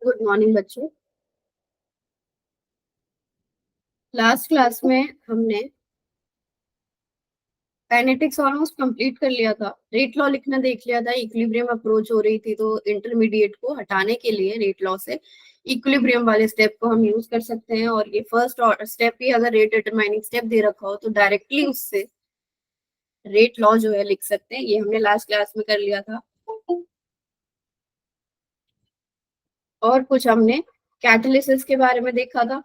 Good morning बच्चों। Last class में हमने काइनेटिक्स ऑलमोस्ट कंप्लीट कर लिया था। रेट लॉ लिखना देख लिया था। इक्विलिब्रियम अप्रोच हो रही थी तो इंटरमीडिएट को हटाने के लिए रेट लॉ से इक्विलिब्रियम वाले स्टेप को हम यूज कर सकते हैं। और ये फर्स्ट स्टेप ही अगर रेट डिटरमाइनिंग स्टेप दे रखा हो तो डायरेक्टली उससे रेट लॉ जो है लिख सकते हैं। ये हमने लास्ट क्लास में कर लिया था। और कुछ हमने कैटालिसिस के बारे में देखा था।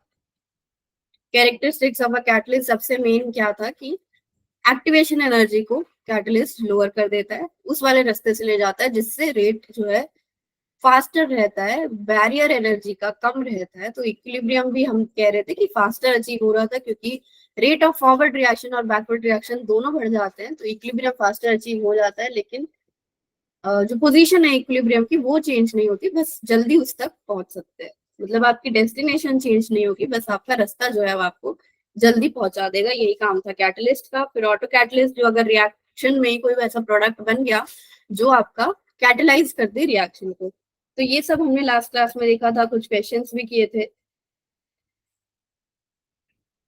कैरेक्टरिस्टिक्स ऑफ अ कैटलिस्ट सबसे मेन क्या था कि एक्टिवेशन एनर्जी को कैटलिस्ट लोअर कर देता है, उस वाले रास्ते से ले जाता है जिससे रेट जो है फास्टर रहता है, बैरियर एनर्जी का कम रहता है। तो इक्विलिब्रियम भी हम कह रहे थे कि फास्टर अचीव हो रहा था क्योंकि रेट ऑफ फॉरवर्ड रिएक्शन और बैकवर्ड रिएक्शन दोनों बढ़ जाते हैं, तो इक्विलिब्रियम फास्टर अचीव हो जाता है। लेकिन जो पोजीशन है इक्विलिब्रियम की वो चेंज नहीं होती, बस जल्दी उस तक पहुंच सकते हैं। मतलब आपकी डेस्टिनेशन चेंज नहीं होगी, बस आपका रास्ता जो है वो आपको जल्दी पहुंचा देगा। यही काम था कैटलिस्ट का। फिर ऑटो कैटलिस्ट, जो अगर रिएक्शन में ही कोई वैसा प्रोडक्ट बन गया जो आपका कैटलाइज कर दे रिएक्शन को। तो ये सब हमने लास्ट क्लास में देखा था, कुछ क्वेश्चंस भी किए थे।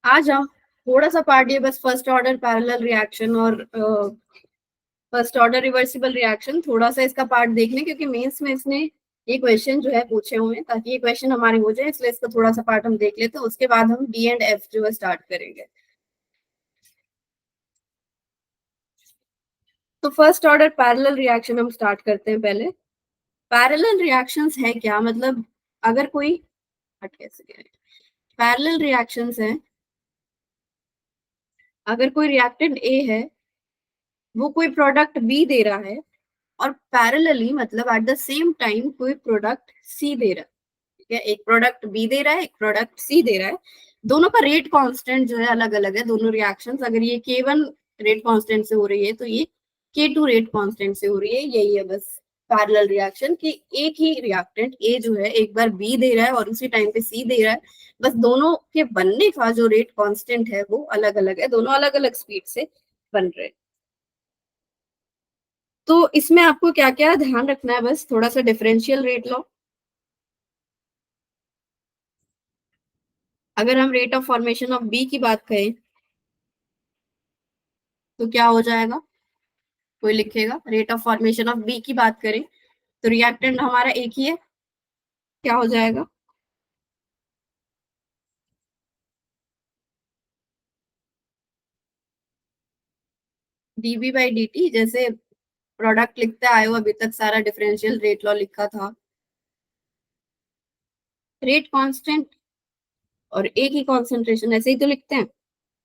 आ जाओ, थोड़ा सा पार्ट ये बस फर्स्ट ऑर्डर पैरेलल रिएक्शन और फर्स्ट ऑर्डर रिवर्सिबल रिएक्शन, थोड़ा सा इसका पार्ट देख लें क्योंकि मेंस में इसने ये क्वेश्चन जो है पूछे हुए हैं, ताकि ये क्वेश्चन हमारे हो जाए, इसलिए इसका थोड़ा सा पार्ट हम देख लेते हैं। उसके बाद हम डी एंड एफ जो है स्टार्ट करेंगे। तो फर्स्ट ऑर्डर पैरेलल रिएक्शन हम स्टार्ट करते हैं पहले। पैरेलल रिएक्शंस है क्या, मतलब अगर कोई हट कैसे गए, पैरेलल रिएक्शंस है अगर कोई रिएक्टेंट ए है, वो कोई प्रोडक्ट बी दे रहा है और पैरेलली मतलब एट द सेम टाइम कोई प्रोडक्ट सी दे रहा है। ठीक है, एक प्रोडक्ट बी दे रहा है, एक प्रोडक्ट सी दे रहा है। दोनों का रेट कांस्टेंट जो है अलग अलग है, दोनों रिएक्शंस। अगर ये K1 रेट कांस्टेंट से हो रही है तो ये K2 रेट कांस्टेंट से हो रही है। यही है बस पैरेलल रिएक्शन कि एक ही रिएक्टेंट ए जो है एक बार बी दे रहा है और उसी टाइम पे सी दे रहा है। बस दोनों के बनने का जो रेट कांस्टेंट है वो अलग अलग है, दोनों अलग अलग स्पीड से बन रहे हैं। तो इसमें आपको क्या क्या ध्यान रखना है, बस थोड़ा सा डिफरेंशियल रेट लो। अगर हम rate of formation of B की बात करें तो क्या हो जाएगा, कोई लिखेगा rate of formation of B की बात करें तो रिएक्टेंट हमारा एक ही है, क्या हो जाएगा, डीबी बाई डी टी। जैसे प्रोडक्ट लिखते आए हो अभी तक सारा डिफरेंशियल रेट लॉ लिखा था, रेट कांस्टेंट और एक ही कॉन्सेंट्रेशन, ऐसे ही तो लिखते हैं।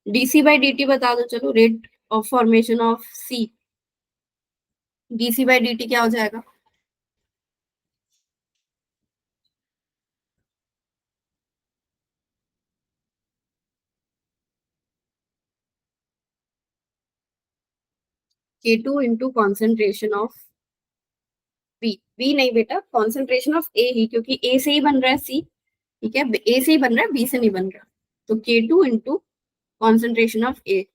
डीसी बाई डी टी बता दो, चलो rate of formation of C, DC by D T क्या हो जाएगा, K2 into concentration of B. B नहीं बेटा, कॉन्सेंट्रेशन ऑफ ए ही, क्योंकि ए से ही बन रहा है सी। ठीक है, ए से ही बन रहा है, बी से नहीं बन रहा। तो K2 इंटू कॉन्सेंट्रेशन ऑफ ए,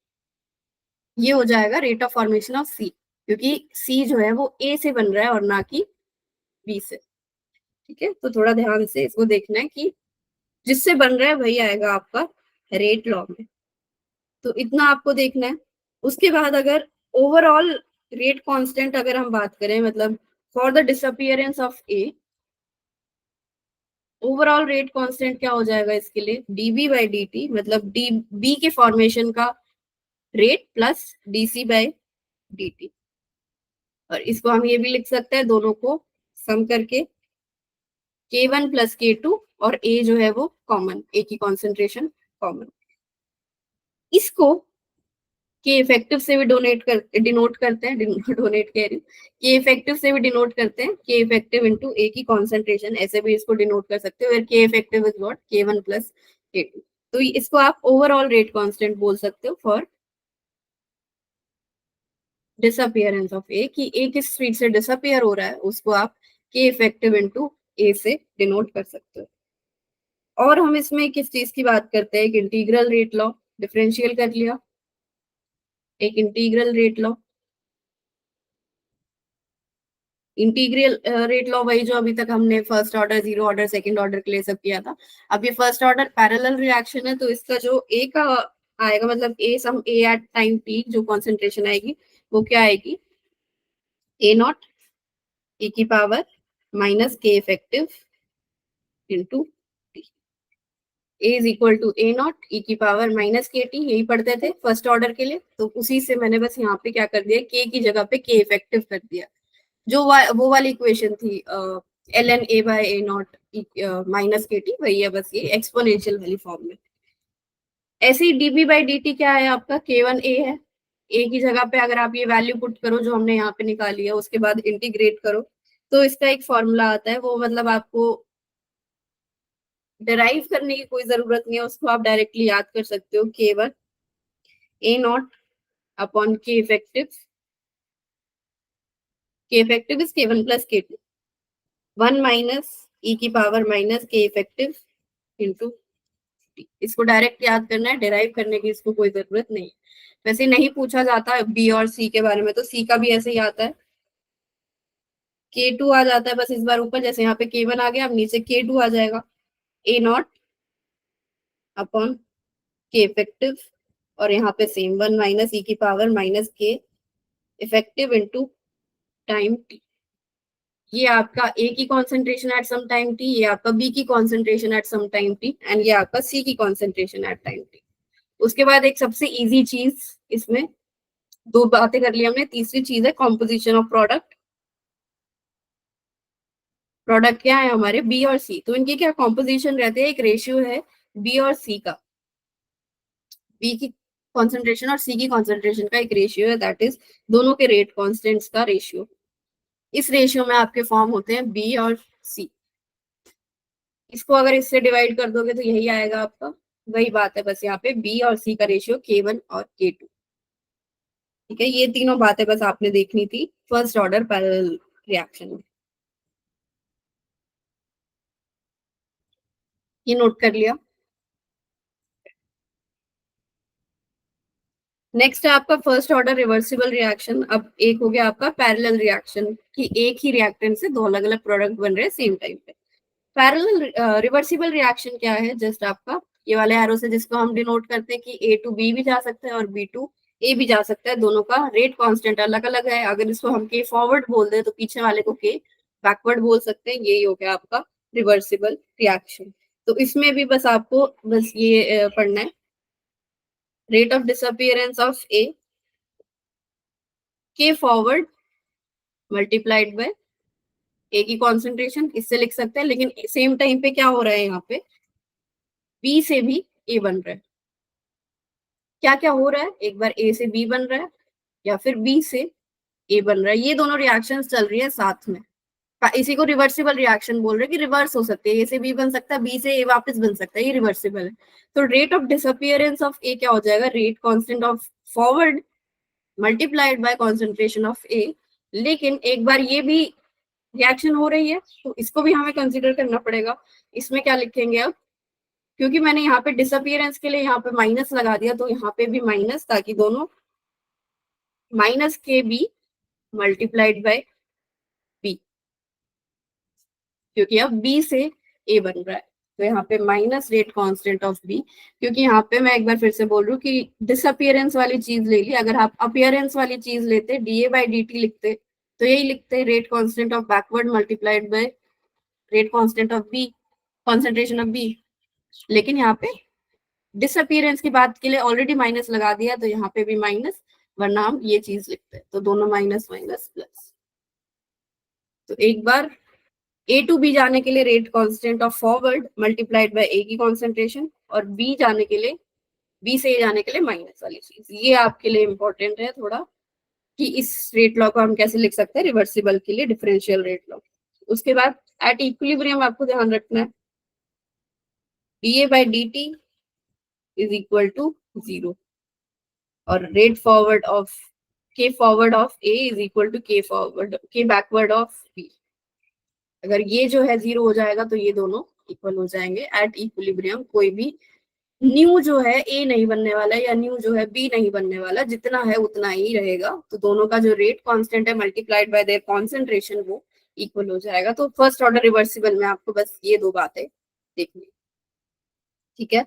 ये हो जाएगा रेट ऑफ फॉर्मेशन ऑफ सी, क्योंकि सी जो है वो ए से बन रहा है और ना कि बी से। ठीक है, तो थोड़ा ध्यान से इसको देखना है कि जिससे बन रहा है वही आएगा आपका रेट लॉ में। तो इतना आपको देखना है। उसके बाद अगर ओवरऑल रेट कांस्टेंट अगर हम बात करें, मतलब for the disappearance of A, overall rate constant क्या हो जाएगा इसके लिए, डीबी बाई डी टी, मतलब डी बी के फॉर्मेशन का rate plus DC by D T. और इसको हम ये भी लिख सकते हैं दोनों को सम करके, K1 प्लस K2, और ए जो है वो कॉमन, ए की कॉन्सेंट्रेशन कॉमन। इसको के इफेक्टिव से भी डोनेट कर डिनोट करते हैं, डोनेट कह रही हूँ, के इफेक्टिव से भी डिनोट करते हैं, के इफेक्टिव इंटू ए की कॉन्सेंट्रेशन, ऐसे भी इसको डिनोट कर सकते हो। के effective is what, K1 plus K2। तो इसको आप ओवरऑल रेट कांस्टेंट बोल सकते हो फॉर डिसअपियरेंस ऑफ ए, कि ए किस स्पीड से डिसअपियर हो रहा है उसको आप के इफेक्टिव इंटू ए से डिनोट कर सकते हो। और हम इसमें किस चीज की बात करते हैं, एक इंटीग्रल रेट लॉ, डिफरेंशियल कर लिया, एक integral rate law. Integral rate law वही जो अभी तक हमने first order, zero order, second order के लिए सब किया था। अब ये फर्स्ट ऑर्डर पैरेलल रिएक्शन है, तो इसका जो ए का आएगा, मतलब A sum A at time T, जो कॉन्सेंट्रेशन आएगी वो क्या आएगी, ए नॉट ई की पावर माइनस के effective into A is equal to A naught e की पावर माइनस के टी, यही पढ़ते थे फर्स्ट ऑर्डर के लिए, तो उसी से मैंने बस यहाँ पे क्या कर दिया, के की जगह पे के इफेक्टिव कर दिया। जो वो वाली इक्वेशन थी L N A by A naught minus K T, वही है, बस ये एक्सपोनेंशियल वाली फॉर्म में। ऐसे ही डीबी बाई डी टी क्या है आपका, के वन ए है, ए की जगह पे अगर आप ये वैल्यू पुट करो जो हमने यहाँ पे निकाली है, उसके बाद इंटीग्रेट करो, तो इसका एक फॉर्मूला आता है, वो मतलब आपको डिराइव करने की कोई जरूरत नहीं है, उसको आप डायरेक्टली याद कर सकते हो, के one A naught upon K effective is के वन प्लस के टू, वन माइनस ई की पावर माइनस के इफेक्टिव इंटू, इसको डायरेक्ट याद करना है, डिराइव करने की इसको कोई जरूरत नहीं। वैसे नहीं पूछा जाता बी और सी के बारे में, तो सी का भी ऐसे ही आता है, के टू आ जाता है बस इस बार ऊपर, जैसे यहाँ पे के वन आ गया, अब नीचे के टू आ जाएगा, A naught upon K effective, और यहाँ पे सेम वन माइनस ई की पावर माइनस के इफेक्टिव इंटू टाइम टी। ये आपका ए की concentration at some time T, ये आपका बी की concentration at some time T, and ये आपका सी की कॉन्सेंट्रेशन एट टाइम टी। उसके बाद एक सबसे इजी चीज, इसमें दो बातें कर ली हमने, तीसरी चीज है कॉम्पोजिशन ऑफ प्रोडक्ट। प्रोडक्ट क्या है हमारे, बी और सी, तो इनकी क्या कॉम्पोजिशन रहते हैं, एक रेशियो है बी और सी का, बी की कॉन्सेंट्रेशन और सी की कॉन्सेंट्रेशन का एक रेशियो है, दैट इज दोनों के रेट कॉन्स्टेंट्स का रेशियो। इस रेशियो में आपके फॉर्म होते हैं बी और सी। इसको अगर इससे डिवाइड कर दोगे तो यही आएगा आपका, वही बात है, बस यहाँ पे बी और सी का रेशियो के वन और के टू। ठीक है, ये तीनों बातें बस आपने देखनी थी फर्स्ट ऑर्डर पैरेलल रिएक्शन में, ये नोट कर लिया। नेक्स्ट है आपका फर्स्ट ऑर्डर रिवर्सिबल रिएक्शन। अब एक हो गया आपका पैरेलल रिएक्शन, कि एक ही रिएक्टेंट से दो अलग अलग प्रोडक्ट बन रहे हैं सेम टाइम पे। पैरेलल रिवर्सिबल रिएक्शन क्या है, जस्ट आपका ये वाले एरो से जिसको हम डिनोट करते हैं कि ए टू बी भी जा सकता है और बी टू ए भी जा सकता है, दोनों का रेट कांस्टेंट अलग अलग है। अगर इसको हम के फॉरवर्ड बोल दे तो पीछे वाले को के बैकवर्ड बोल सकते हैं, यही हो गया आपका रिवर्सिबल रिएक्शन। तो इसमें भी बस आपको बस ये पढ़ना है, रेट ऑफ डिसअपियरेंस ऑफ ए के फॉरवर्ड मल्टीप्लाइड बाय ए की कॉन्सेंट्रेशन, इससे लिख सकते हैं, लेकिन सेम टाइम पे क्या हो रहा है, यहाँ पे बी से भी ए बन रहा है। क्या क्या हो रहा है, एक बार ए से बी बन रहा है या फिर बी से ए बन रहा है, ये दोनों रिएक्शंस चल रही है साथ में। इसी को रिवर्सिबल रिएक्शन बोल रहे हैं, कि रिवर्स हो सकते हैं, ए से बी बन सकता है, बी से ए वापस बन सकता है, ये रिवर्सिबल है। तो rate of disappearance of A क्या हो जाएगा, rate constant of forward multiplied by concentration of A. लेकिन एक बार ये भी रिएक्शन हो रही है तो इसको भी हमें कंसिडर करना पड़ेगा। इसमें क्या लिखेंगे अब, क्योंकि मैंने यहाँ पे डिसअपियरेंस के लिए यहाँ पे माइनस लगा दिया, तो यहाँ पे भी माइनस, ताकि दोनों माइनस के बी मल्टीप्लाइड बाय बी, क्योंकि अब बी से ए बन रहा है, तो यहाँ पे minus rate constant of B. क्योंकि यहाँ पे मैं एक बार फिर से बोल रही हूँ कि डिसअपियरेंस वाली चीज ले ली, अगर आप अपियरेंस वाली चीज लेते D A by D T लिखते, तो यही लिखते rate constant of backward multiplied by rate constant of B, concentration of B. लेकिन यहाँ पे डिसअपियरेंस की बात के लिए ऑलरेडी माइनस लगा दिया, तो यहाँ पे भी माइनस, वरना हम ये चीज लिखते हैं, तो दोनों माइनस माइनस प्लस। तो एक बार ए टू बी जाने के लिए rate constant of forward multiplied by A की कॉन्सेंट्रेशन, और बी जाने के लिए, बी से ए जाने के लिए माइनस वाली चीज, ये आपके लिए इंपॉर्टेंट है थोड़ा, कि इस रेट लॉ को हम कैसे लिख सकते हैं रिवर्सिबल के लिए, डिफरेंशियल रेट लॉ। उसके बाद एट इक्विलिब्रियम आपको ध्यान रखना है, D A by D T is equal to zero, और rate forward of K forward of A is equal to K forward K backward of B. अगर ये जो है जीरो हो जाएगा तो ये दोनों इक्वल हो जाएंगे एट इक्विलिब्रियम, कोई भी न्यू जो है ए नहीं बनने वाला है, या न्यू जो है बी नहीं बनने वाला, जितना है उतना ही रहेगा। तो दोनों का जो रेट कांस्टेंट है मल्टीप्लाइड बाय देयर कॉन्सेंट्रेशन वो इक्वल हो जाएगा। तो फर्स्ट ऑर्डर रिवर्सिबल में आपको बस ये दो बातें देखनी। ठीक है।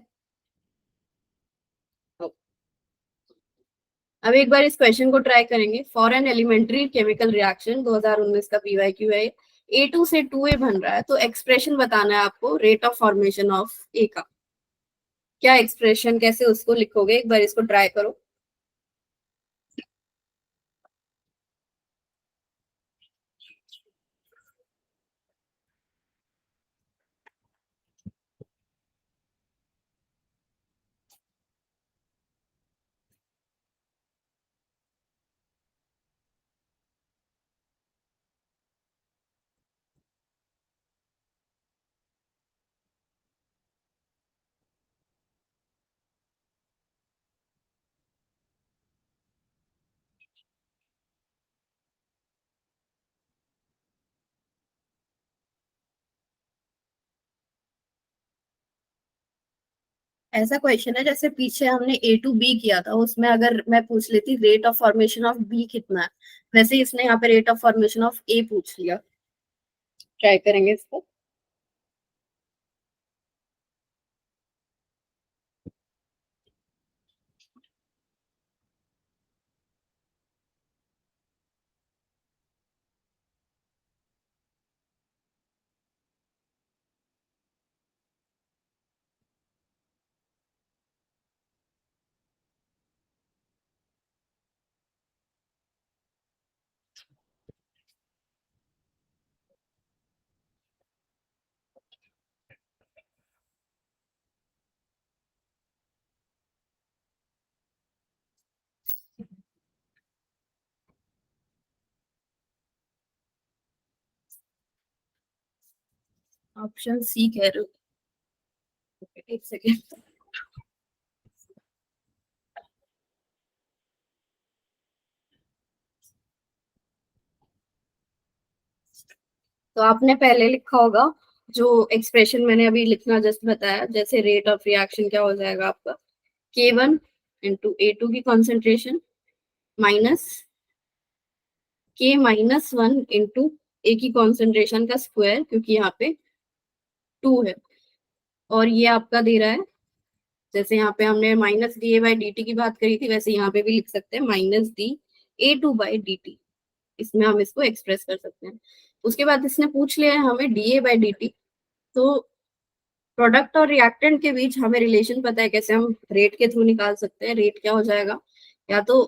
अब एक बार इस क्वेश्चन को ट्राई करेंगे। For an elementary chemical reaction 2019 का पीवाईक्यू है। A2 से 2A बन रहा है, तो एक्सप्रेशन बताना है आपको रेट ऑफ फॉर्मेशन ऑफ ए का। क्या एक्सप्रेशन, कैसे उसको लिखोगे, एक बार इसको ट्राई करो। ऐसा क्वेश्चन है जैसे पीछे हमने A to B किया था, उसमें अगर मैं पूछ लेती rate of formation of B कितना है, वैसे ही इसने यहाँ पे rate of formation of A पूछ लिया। ट्राई करेंगे इसको। ऑप्शन सी कह रहे हो? एक सेकेंड। तो आपने पहले लिखा होगा जो एक्सप्रेशन मैंने अभी लिखना जस्ट बताया, जैसे रेट ऑफ रिएक्शन क्या हो जाएगा आपका, K1 × A2 की कॉन्सेंट्रेशन माइनस K-1 × A की कॉन्सेंट्रेशन का स्क्वायर, क्योंकि यहाँ पे 2 है। और ये आपका दे रहा है, जैसे यहाँ पे हमने -dA/dt की बात करी थी, वैसे यहाँ पे भी लिख सकते हैं -dA2/dt। इसमें हम इसको एक्सप्रेस कर सकते हैं। उसके बाद इसने पूछ लिया है हमें dA/dt। तो प्रोडक्ट और रिएक्टेंट के बीच हमें रिलेशन पता है, कैसे हम रेट के थ्रू निकाल सकते हैं। रेट क्या हो जाएगा, या तो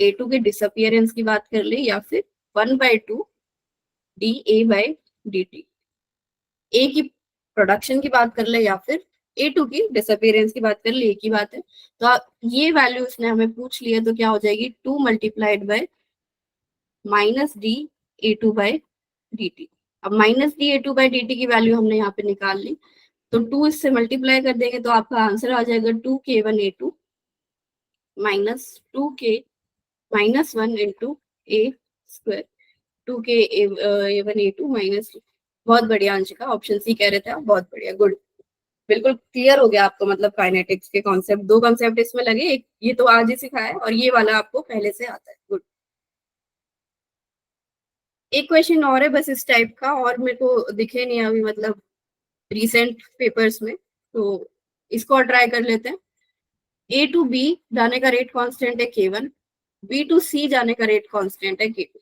A2 के डिसअपियरेंस की बात कर ले, या फिर 1/2 dA/dt। ए की प्रोडक्शन की बात कर ले, या फिर A2 की डिसअपियरेंस की बात कर ले, एक ही बात है। तो ये वैल्यू उसने हमें पूछ लिया, तो क्या हो जाएगी, 2 मल्टीप्लाइड बाय -dA2/dt। अब -dA2/dt की वैल्यू हमने यहाँ पे निकाल ली, तो 2 इससे मल्टीप्लाई कर देंगे तो आपका आंसर आ जाएगा 2K1A2 -2K -1 × A²। 2K A1A2 minus. बहुत बढ़िया अंशिका, ऑप्शन सी कह रहे थे आप, बहुत बढ़िया, गुड। बिल्कुल क्लियर हो गया आपको, मतलब काइनेटिक्स के कॉन्सेप्ट, दो कॉन्सेप्ट इसमें लगे, एक ये तो आज ही सिखाया है और ये वाला आपको पहले से आता है, गुड। एक क्वेश्चन और है बस इस टाइप का, और मेरे को दिखे नहीं अभी, मतलब रिसेंट पेपर्स में, तो इसको और ट्राई कर लेते हैं। A to B जाने का रेट कांस्टेंट है K1, B to C जाने का रेट कांस्टेंट है K2।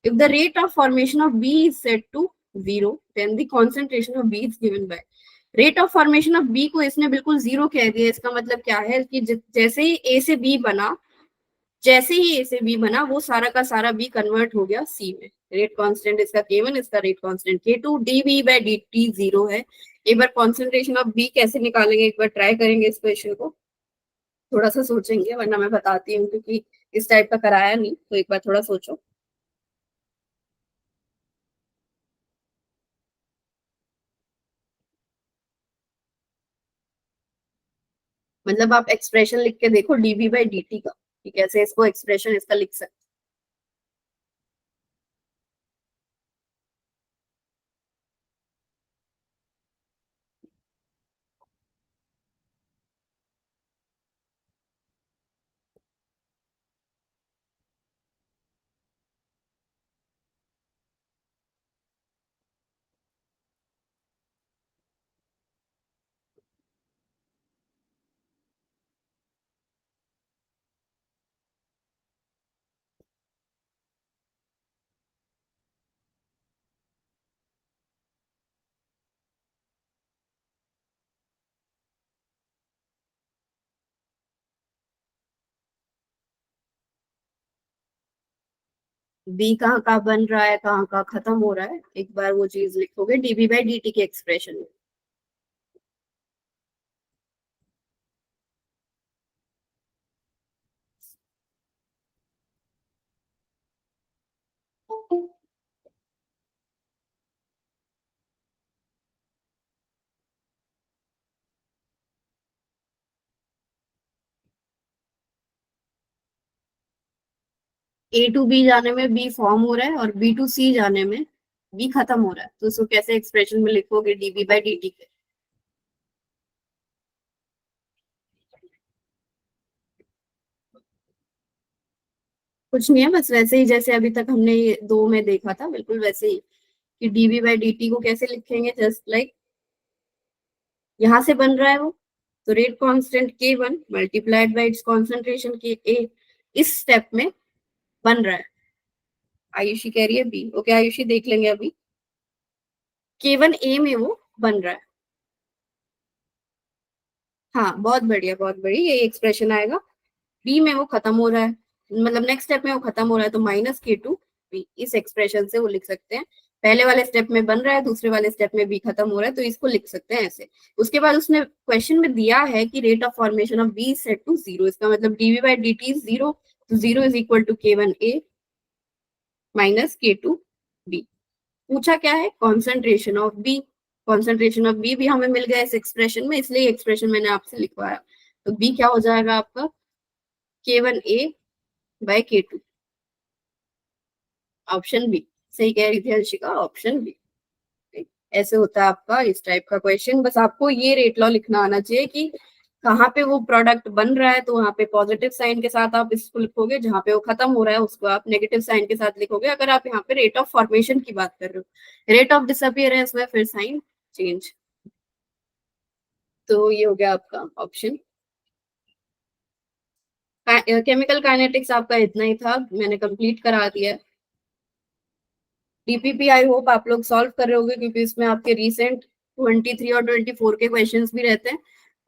If the rate of formation of B is set to 0, then the concentration of B is given by। Rate of formation of B को इसने बिल्कुल 0 कह दिया। इसका मतलब क्या है कि जैसे ही A से B बना, जैसे ही ए से बी बना, वो सारा का सारा बी कन्वर्ट हो गया सी में। रेट कांस्टेंट इसका K1, इसका रेट कांस्टेंट K2, dB/dt 0 है। एक बार कॉन्सेंट्रेशन ऑफ बी कैसे निकालेंगे, एक बार ट्राई करेंगे इस क्वेश्चन को। थोड़ा सा सोचेंगे, वरना मैं बताती हूँ, क्योंकि इस टाइप का कराया नहीं, तो एक बार थोड़ा सोचो। मतलब आप एक्सप्रेशन लिख के देखो dB/dt का, कि कैसे इसको एक्सप्रेशन इसका लिख सकते बी कहाँ कहाँ बन रहा है, कहाँ कहाँ खत्म हो रहा है, एक बार वो चीज लिखोगे डीबी बाई डी टी के एक्सप्रेशन में। ए टू बी जाने में बी फॉर्म हो रहा है और बी टू सी जाने में बी खत्म हो रहा है, तो उसको कैसे एक्सप्रेशन में लिखोगे डीबी बाई डी टी के। कुछ नहीं है, बस वैसे ही जैसे अभी तक हमने ये दो में देखा था, बिल्कुल वैसे ही कि डीबी बाई डी टी को कैसे लिखेंगे, जस्ट लाइक यहाँ से बन रहा है वो, तो रेट कांस्टेंट के one multiplied by its concentration के ए, इस स्टेप में बन रहा है। आयुषी कह रही है बी, ओके आयुषी देख लेंगे अभी। के वन ए में वो बन रहा है। हाँ बहुत बढ़िया बहुत बढ़िया, ये एक्सप्रेशन आएगा। बी में वो खत्म हो रहा है, मतलब नेक्स्ट स्टेप में वो खत्म हो रहा है, तो माइनस के टू बी, इस एक्सप्रेशन से वो लिख सकते हैं। पहले वाले स्टेप में बन रहा है, दूसरे वाले स्टेप में बी खत्म हो रहा है, तो इसको लिख सकते हैं ऐसे। उसके बाद उसने क्वेश्चन में दिया है कि rate of formation of B set to zero, इसका मतलब dv by D t zero, तो zero is equal to k one A minus k two B. पूछा क्या है, concentration of B. Concentration of B भी हमें मिल गया इस एक्सप्रेशन में, इसलिए एक्सप्रेशन मैंने आपसे लिखवाया। तो बी क्या हो जाएगा आपका, के वन ए बाय के टू, ऑप्शन बी। सही कह रही थी हर्षिका, ऑप्शन बी। ऐसे होता है आपका इस टाइप का क्वेश्चन। बस आपको ये रेट लॉ लिखना आना चाहिए कि कहाँ पे वो प्रोडक्ट बन रहा है, तो वहां पे पॉजिटिव साइन के साथ आप इसको लिखोगे, जहाँ पे वो खत्म हो रहा है उसको आप नेगेटिव साइन के साथ लिखोगे, अगर आप यहाँ पे रेट ऑफ फॉर्मेशन की बात कर रहे हो। रेट ऑफ डिसअपियरेंस में फिर साइन चेंज। तो ये हो गया आपका ऑप्शन। केमिकल काइनेटिक्स आपका इतना ही था, मैंने कंप्लीट करा दिया। डीपीपी आई होप आप लोग सॉल्व कर रहे होगे, क्योंकि इसमें आपके रिसेंट 23 और 24 के क्वेश्चंस भी रहते हैं,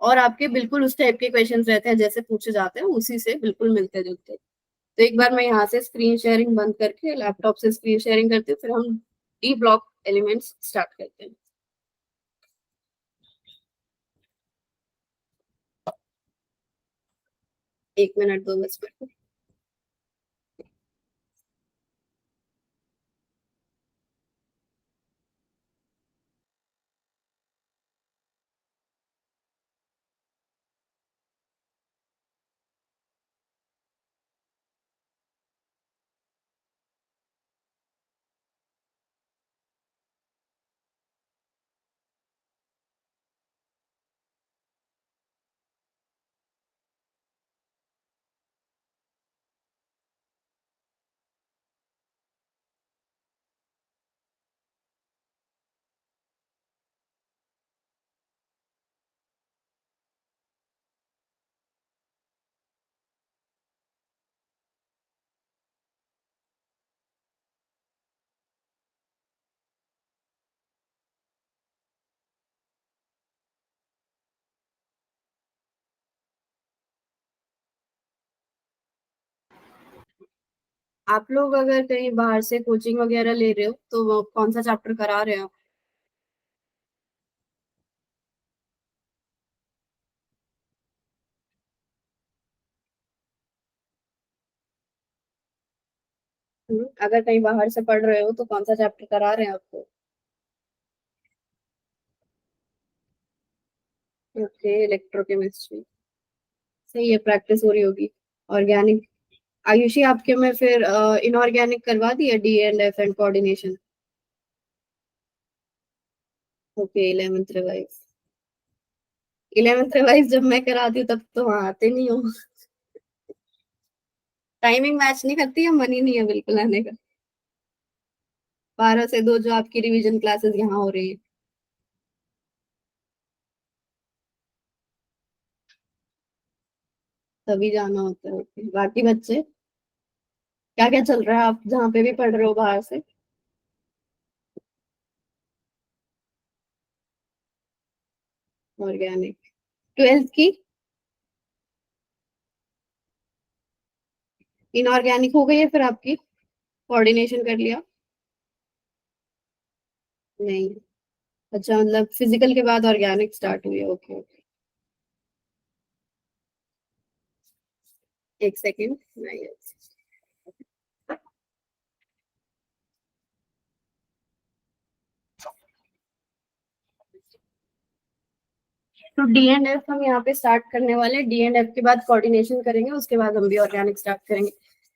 और आपके बिल्कुल उस टाइप के क्वेश्चंस रहते हैं जैसे पूछे जाते हैं, उसी से बिल्कुल मिलते जुलते। तो एक बार मैं यहाँ से स्क्रीन शेयरिंग बंद करके लैपटॉप से स्क्रीन शेयरिंग करती हूँ, फिर हम डी ब्लॉक एलिमेंट्स स्टार्ट करते हैं। एक मिनट दो बस मेरे को। आप लोग अगर कहीं बाहर से कोचिंग वगैरह ले रहे हो, तो वो कौन सा चैप्टर करा रहे हो? अगर कहीं बाहर से पढ़ रहे हो तो कौन सा चैप्टर करा रहे हैं आपको? Okay, electrochemistry. सही है, प्रैक्टिस हो रही होगी। ऑर्गेनिक, आयुषी आपके में फिर इनऑर्गेनिक करवा दिया, D and F and coordination? Okay, 11th revise. 11th revise जब मैं कराती हूँ तब तो वहाँ आते नहीं हो। टाइमिंग मैच नहीं करती है, मन ही नहीं है बिल्कुल आने का। 12 से 2 जो आपकी रिवीजन क्लासेस यहाँ हो रही है। तभी जाना होता है, ओके। बाकी बच्चे, क्या क्या चल रहा है आप जहाँ पे भी पढ़ रहे हो बाहर से? ऑर्गेनिक। 12th की इनऑर्गेनिक हो गई है फिर आपकी? कोऑर्डिनेशन कर लिया? नहीं। अच्छा, मतलब फिजिकल के बाद ऑर्गेनिक स्टार्ट हुई है, ओके ओके। एक सेकेंड। नहीं। तो डी एंड एफ हम यहाँ पे स्टार्ट करने वाले हैं, डी एंड एफ के बाद कोऑर्डिनेशन करेंगे, उसके बाद हम भी ऑर्गेनिक स्टार्ट करेंगे।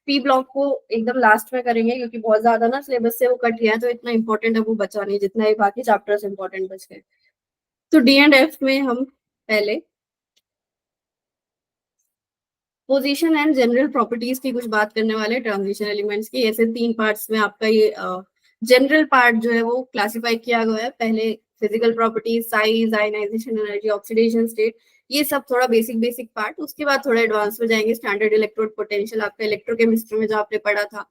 पी ब्लॉक को एकदम लास्ट में करेंगे क्योंकि बहुत ज्यादा ना सिलेबस से वो कट गया है, तो इतना इंपॉर्टेंट है वो बचा नहीं जितना ही बाकी चैप्टर्स इंपॉर्टेंट बच गए। तो डी एंड एफ में हम पहले पोजीशन एंड जनरल प्रॉपर्टीज की कुछ बात करने वाले हैं ट्रांजिशन एलिमेंट्स की। ऐसे तीन पार्ट्स में आपका ये जनरल पार्ट जो है वो क्लासिफाई किया गया है। पहले physical properties, size, ionisation energy, oxidation state, ये सब थोड़ा बेसिक बेसिक पार्ट। उसके बाद थोड़ा एडवांस में जाएंगे, स्टैंडर्ड इलेक्ट्रोड पोटेंशियल, आपका इलेक्ट्रोकेमिस्ट्री में जो आपने पढ़ा था,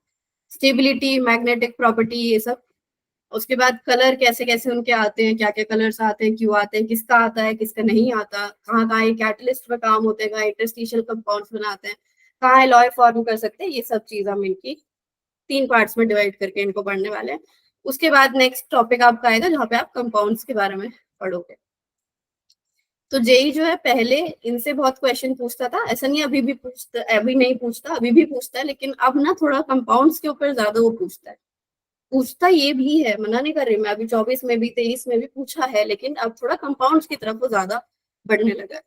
स्टेबिलिटी, मैग्नेटिक प्रॉपर्टी, ये सब। उसके बाद कलर कैसे कैसे उनके आते हैं, क्या क्या कलर्स आते हैं, क्यों आते हैं, किसका आता है, किसका नहीं आता, कहाँ कहाँ ये कैटलिस्ट में काम होते हैं, कहाँ इंटरस्टिशियल कंपाउंड्स बनाते हैं, कहाँ एलॉय फॉर्म कर सकते हैं, ये सब चीज हम इनकी तीन पार्ट्स में डिवाइड करके इनको पढ़ने वाले हैं। उसके बाद नेक्स्ट टॉपिक आपका आएगा जहाँ पे आप कंपाउंड्स के बारे में पढ़ोगे। तो जेई जो है पहले इनसे बहुत क्वेश्चन पूछता था, ऐसा नहीं अभी भी पूछता, अभी नहीं पूछता, अभी भी पूछता है, लेकिन अब ना थोड़ा कंपाउंड्स के ऊपर ज्यादा वो पूछता है। पूछता ये भी है, मना नहीं कर रही मैं, अभी 24 में भी 23 में भी पूछा है, लेकिन अब थोड़ा कंपाउंड्स की तरफ वो ज्यादा बढ़ने लगा है।